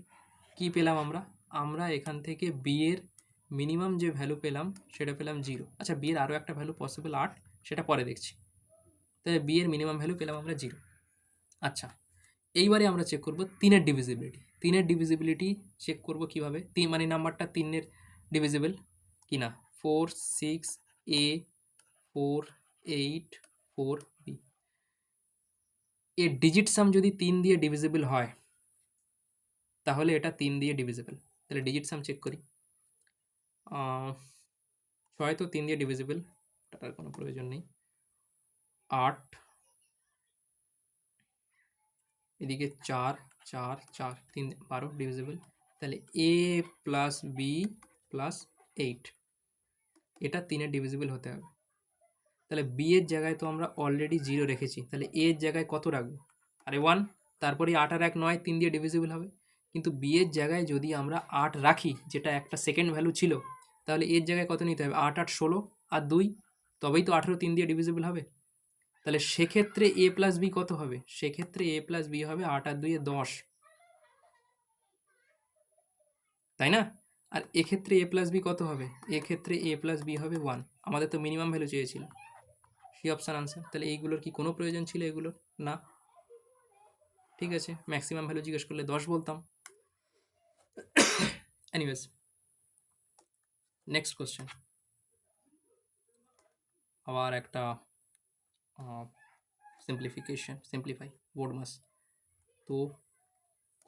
Speaker 1: কি পেলাম আমরা? আমরা এখান থেকে বি এর মিনিমাম যে ভ্যালু পেলাম সেটা পেলাম 0। আচ্ছা বি এর আরও একটা ভ্যালু পসিবল 8, সেটা পরে দেখছি। তাহলে বি এর মিনিমাম ভ্যালু পেলাম আমরা 0। আচ্ছা এইবারে আমরা চেক করব 3 এর ডিভিজিবিলিটি। 3 এর ডিভিজিবিলিটি চেক করব কিভাবে? 3 মানে নাম্বারটা 3 এর ডিভিজিবল কিনা। 4, 6, a, 4, 8, 4, b। এর ডিজিট সাম যদি 3 দিয়ে ডিভিজিবল হয় তাহলে এটা 3 দিয়ে ডিভিজিবল। তাহলে ডিজিট সাম চেক করি। 6 তো 3 দিয়ে ডিভিজিবল, তার কোনো প্রয়োজন নেই। 8, এদিকে 4, 4, 4, 3, 12 ডিভিজিবল। তাহলে a প্লাস বি প্লাস 8, এটা 3 এর ডিভিজিবল হতে হবে। তাহলে বি এর জায়গায় তো আমরা অলরেডি 0 রেখেছি, তাহলে এ এর জায়গায় কত রাখবো? আরে 1, তারপরে 8 আর 1, 9, 3 দিয়ে ডিভিজিবল হবে। কিন্তু বি এর জায়গায় যদি আমরা 8 রাখি, যেটা একটা সেকেন্ড ভ্যালু ছিল, তাহলে এর জায়গায় কত নিতে হবে? 8, 8, 16 আর 2, তবেই তো 18 3 দিয়ে ডিভিজিবল হবে। তাহলে সেক্ষেত্রে এ প্লাস বি কত হবে? সেক্ষেত্রে এ প্লাস বি হবে 8 আর 2 এ 10, তাই না? আর এক্ষেত্রে এ প্লাস বি কত হবে? এক্ষেত্রে এ প্লাস বি হবে 1। আমাদের তো মিনিমাম ভ্যালু চেয়েছিল, সি অপশান আনসার। তাহলে এইগুলোর কি কোনো প্রয়োজন ছিল এগুলোর? না। ঠিক আছে, ম্যাক্সিমাম ভ্যালু জিজ্ঞেস করলে 10 বলতাম। এনিওয়েজ, নেক্সট কোশ্চেন, আবার একটা সিম্পলিফাই বোর্ড মাস। তো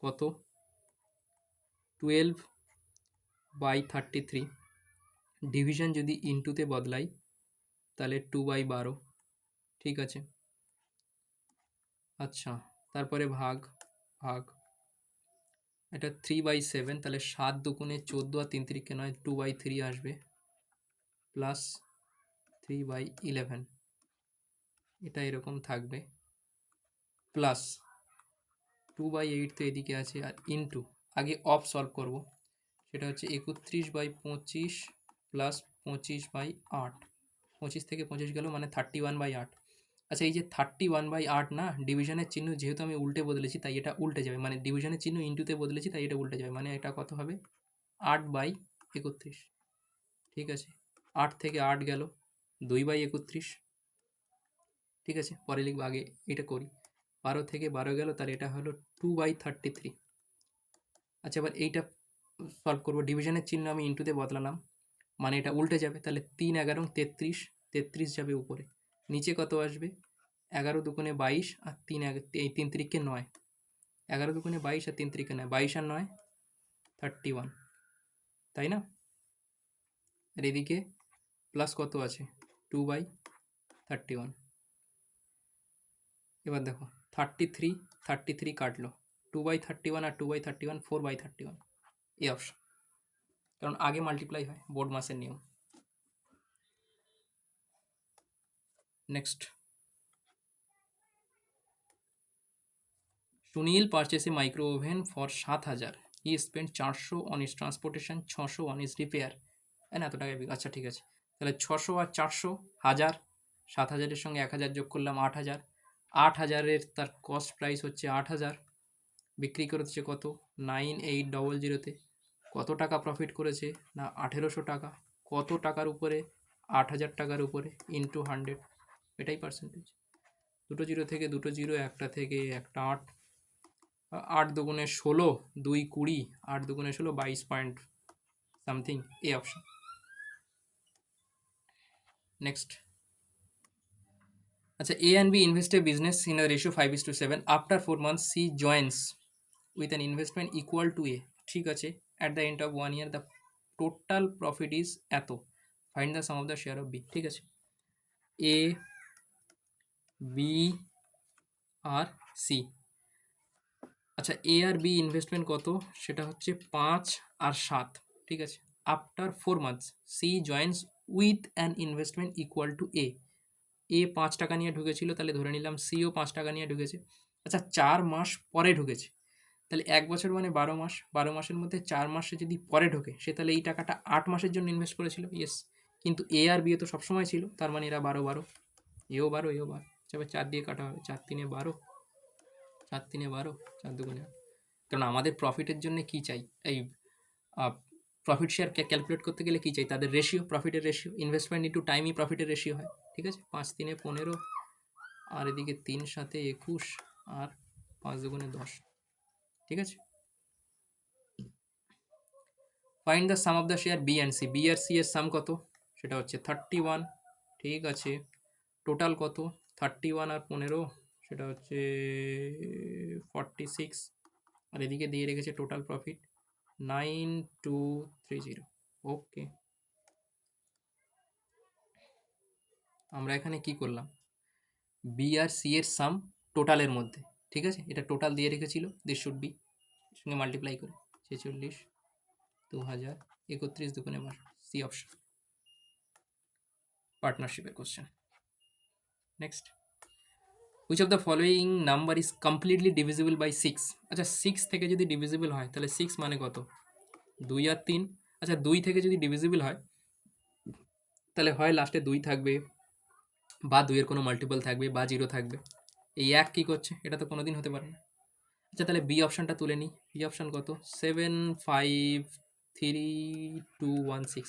Speaker 1: কত? 12 বাই 33, ডিভিশন যদি ইনটুতে বদলাই তাহলে 2/12, ঠিক আছে। আচ্ছা, তারপরে ভাগ ভাগ এটা 3/7, তাহলে 7 দুগুণে 14 আর 3 তিরিকে 9, 2/3 আসবে, প্লাস 3/11, এটা এরকম থাকবে, প্লাস 2/8 তো এদিকে আছে, আর ইনটু আগে অফ সলভ করব, সেটা হচ্ছে 31/25 প্লাস 25/8, 25 থেকে 25 গেল মানে 31/8। আচ্ছা, এই যে 31/8 না, ডিভিশনের চিহ্ন যেহেতু আমি উল্টে বদলেছি তাই এটা উল্টে যাবে, মানে ডিভিশনের চিহ্ন ইনটুতে বদলেছি তাই এটা উল্টে যাবে, মানে এটা কত হবে 8/31, ঠিক আছে। 8 থেকে 8 গেল 2/31, ঠিক আছে। পরে লিখবো, আগে এটা করি। 12 থেকে 12 গেল, তাহলে এটা হলো 2/33। আচ্ছা, এবার এইটা সলভ করবো, ডিভিশনের চিহ্ন আমি ইনটুতে বদলালাম মানে এটা উল্টে যাবে, তাহলে 3 11 33, 33 যাবে উপরে, নিচে কত আসবে 11 দুগুণে 22 আর 3 তিরিকে 9, 11 দুগুণে 22 আর 3 তিরিকে 9, 22 আর 9 31, তাই না। আর এদিকে প্লাস কত আছে 2/31। এবার দেখো 33 কাটলো, 2/31 আর 2/31 4/31, এই অপশন, কারণ আগে মাল্টিপ্লাই হয়, বোর্ড মাসের নিয়ম। Next, Sunil purchase A micro oven for 7,000, he spend 400 on is transportation, 600 on is repair, না এত টাকায়, আচ্ছা ঠিক আছে, তাহলে 600 আর 400 1000, 7,000-এর সঙ্গে 1,000 যোগ করলাম 8,000, 8,000-এর তার কস্ট প্রাইস হচ্ছে 8,000, বিক্রি করেছে কত 9800-তে, কত টাকা প্রফিট করেছে না 1,800 টাকা, কত টাকার উপরে 8,000 টাকার উপরে, ইন্টু 100, এটাই পার্সেন্টেজ। দুটো জিরো থেকে দুটো জিরো, একটা থেকে একটা 8, 8 দুগুণে 16, 2 20, 8 দুগুণে 16 22 পয়েন্ট সামথিং, এই অপশন। নেক্সট, আচ্ছা, A and B invest a business in a ratio 5:7. After 4 months, C joins with an investment equal to A. ঠিক আছে, at the end of 1 year, the total profit is এত. Find the sum of the share of B. ঠিক আছে, A, B R C। আচ্ছা, A R B investment কত, সেটা হচ্ছে 5 আর 7, ঠিক আছে। After 4 months C joins with an investment equal to A। এ 5 টাকা নিয়ে ঢুকেছিল, তাহলে ধরে নিলাম সিও 5 টাকা নিয়ে ঢুকেছে। আচ্ছা, 4 মাস পরে ঢুকেছে, তাহলে 1 বছর মানে 12 মাস, 12 মাসের মধ্যে 4 মাসে যদি পরে ঢোকে, সে তাহলে এই টাকাটা 8 মাসের জন্য ইনভেস্ট করেছিল, ইয়েস। কিন্তু এ আর বি তো সবসময় ছিল, তার মানে এরা 12 12, এও 12 এও 12, তবে 4 দিয়ে কাটা হবে, 4 3 12, 4 3 12, 4 2 8। কারণ আমাদের প্রফিটের জন্য কি চাই, এই প্রফিট শেয়ার ক্যালকুলেট করতে গেলে কি চাই, তাদের রেশিও, প্রফিটের রেশিও, ইনভেস্টমেন্ট ইন্টু টাইমই প্রফিটের রেশিও হয়, ঠিক আছে। 5 3 15, আর এদিকে 3 7 21, আর 5 2 10, ঠিক আছে। Find the sum of the share B and C, B আর সি এর সাম কত, সেটা হচ্ছে 31, ঠিক আছে। টোটাল কত 31 আর 15, সেটা হচ্ছে 46, আর এদিকে দিয়ে রেখেছে টোটাল প্রফিট 9230, ওকে। আমরা এখানে কি করলাম, বি আর সি এর সাম টোটালের মধ্যে, ঠিক আছে, এটা টোটাল দিয়ে রেখেছিল, দিস শুড বি, সঙ্গে মাল্টিপ্লাই করে 46 2000 31 দুগুণে 12, সি অপশন, পার্টনারশিপের question. Next, which of the following number is completely divisible by 6। আচ্ছা, 6 থেকে যদি ডিভিজিবল হয় তাহলে 6 মানে কত 2 আর 3। আচ্ছা, 2 থেকে যদি ডিভিজিবল হয় তাহলে হয় লাস্টে 2 থাকবে, বা 2 এর কোনো মাল্টিপল থাকবে, বা 0 থাকবে। এই এক কী করছে, এটা তো কোনো দিন হতে পারে না। আচ্ছা, তাহলে বি অপশানটা তুলে নিই, বি অপশান কত 7 5 3 2 1 6,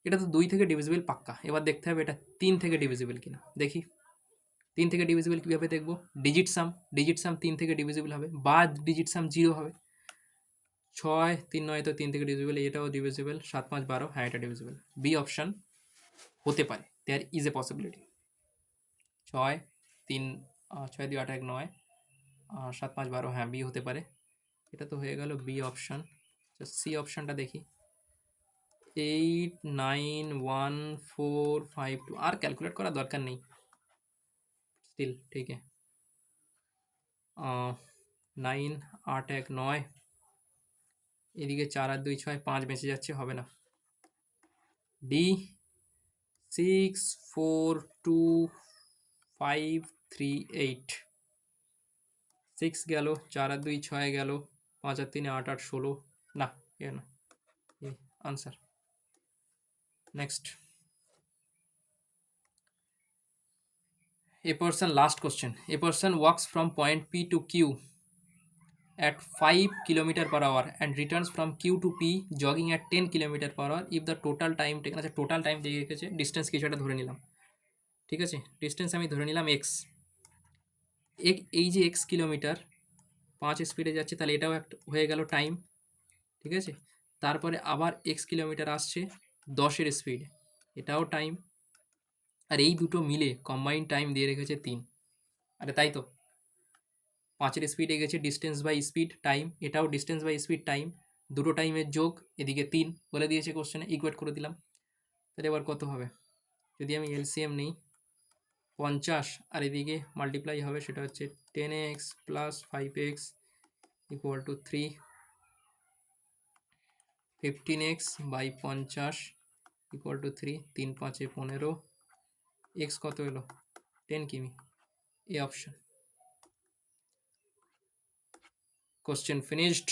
Speaker 1: এটা তো 2 থেকে ডিভিজিবল পাক্কা। এবার দেখতে হবে এটা 3 থেকে ডিভিজিবল কিনা, দেখি 3 থেকে ডিভিজিবল কীভাবে দেখবো, ডিজিট সাম, ডিজিট সাম 3 থেকে ডিভিজিবল হবে, বা ডিজিট সাম 0 হবে। 6 3 9 তো 3 থেকে ডিভিজিবল, এটাও ডিভিজিবল, 7 5 12, হ্যাঁ এটা ডিভিজিবল, বি অপশান হতে পারে, দেয়ার ইজ এ পসিবিলিটি। 6 3 6 2 8 1 9, 7 5 12, হ্যাঁ বি হতে পারে, এটা তো হয়ে গেল বি অপশান। সি অপশানটা দেখি, 89145 আর ক্যালকুলেট করার দরকার নেই, স্টিল ঠিক আছে। 9 8 1 9, এদিকে 4 আর 2 6, 5 বেঁচে যাচ্ছে, হবে না। ডি 6 4 2 5 3 8, 6 গেল, 4 আর 2 6 গেল, 5 আর 3 8 8 16, না এ না, answer. Next, a person, last question, a person walks from point P to Q at 5 kilometre per hour and returns from Q to P jogging at 10 kilometre per hour if the total time taken, আচ্ছা total time দিয়ে রেখেছে, distance কিছু একটা ধরে নিলাম, ঠিক আছে, distance আমি ধরে নিলাম এক্স, এই যে এক্স কিলোমিটার 5 স্পিডে যাচ্ছে, তাহলে এটাও একটা হয়ে গেল টাইম, ঠিক আছে। তারপরে আবার এক্স কিলোমিটার আসছে 10-এর স্পিড, এটাও টাইম, আর এই দুটো মিলে কম্বাইন্ড টাইম দিয়ে রেখেছে 3। আরে তাই তো, 5-এর স্পিডে গেছে, ডিস্টেন্স বাই স্পিড টাইম, এটাও ডিস্টেন্স বাই স্পিড টাইম, দুটো টাইমের যোগ, এদিকে 3 বলে দিয়েছে কোশ্চেনে, ইকুয়েট করে দিলাম। তাহলে এবার কত হবে, যদি আমি এলসিএম নিই 50 আর এদিকে মাল্টিপ্লাই হবে, সেটা হচ্ছে 10x plus 5x equal to 3, 15x by 50 equal to 3, 3 5 15, X কত এলো 10 কিমি, এ অপশন। Question finished.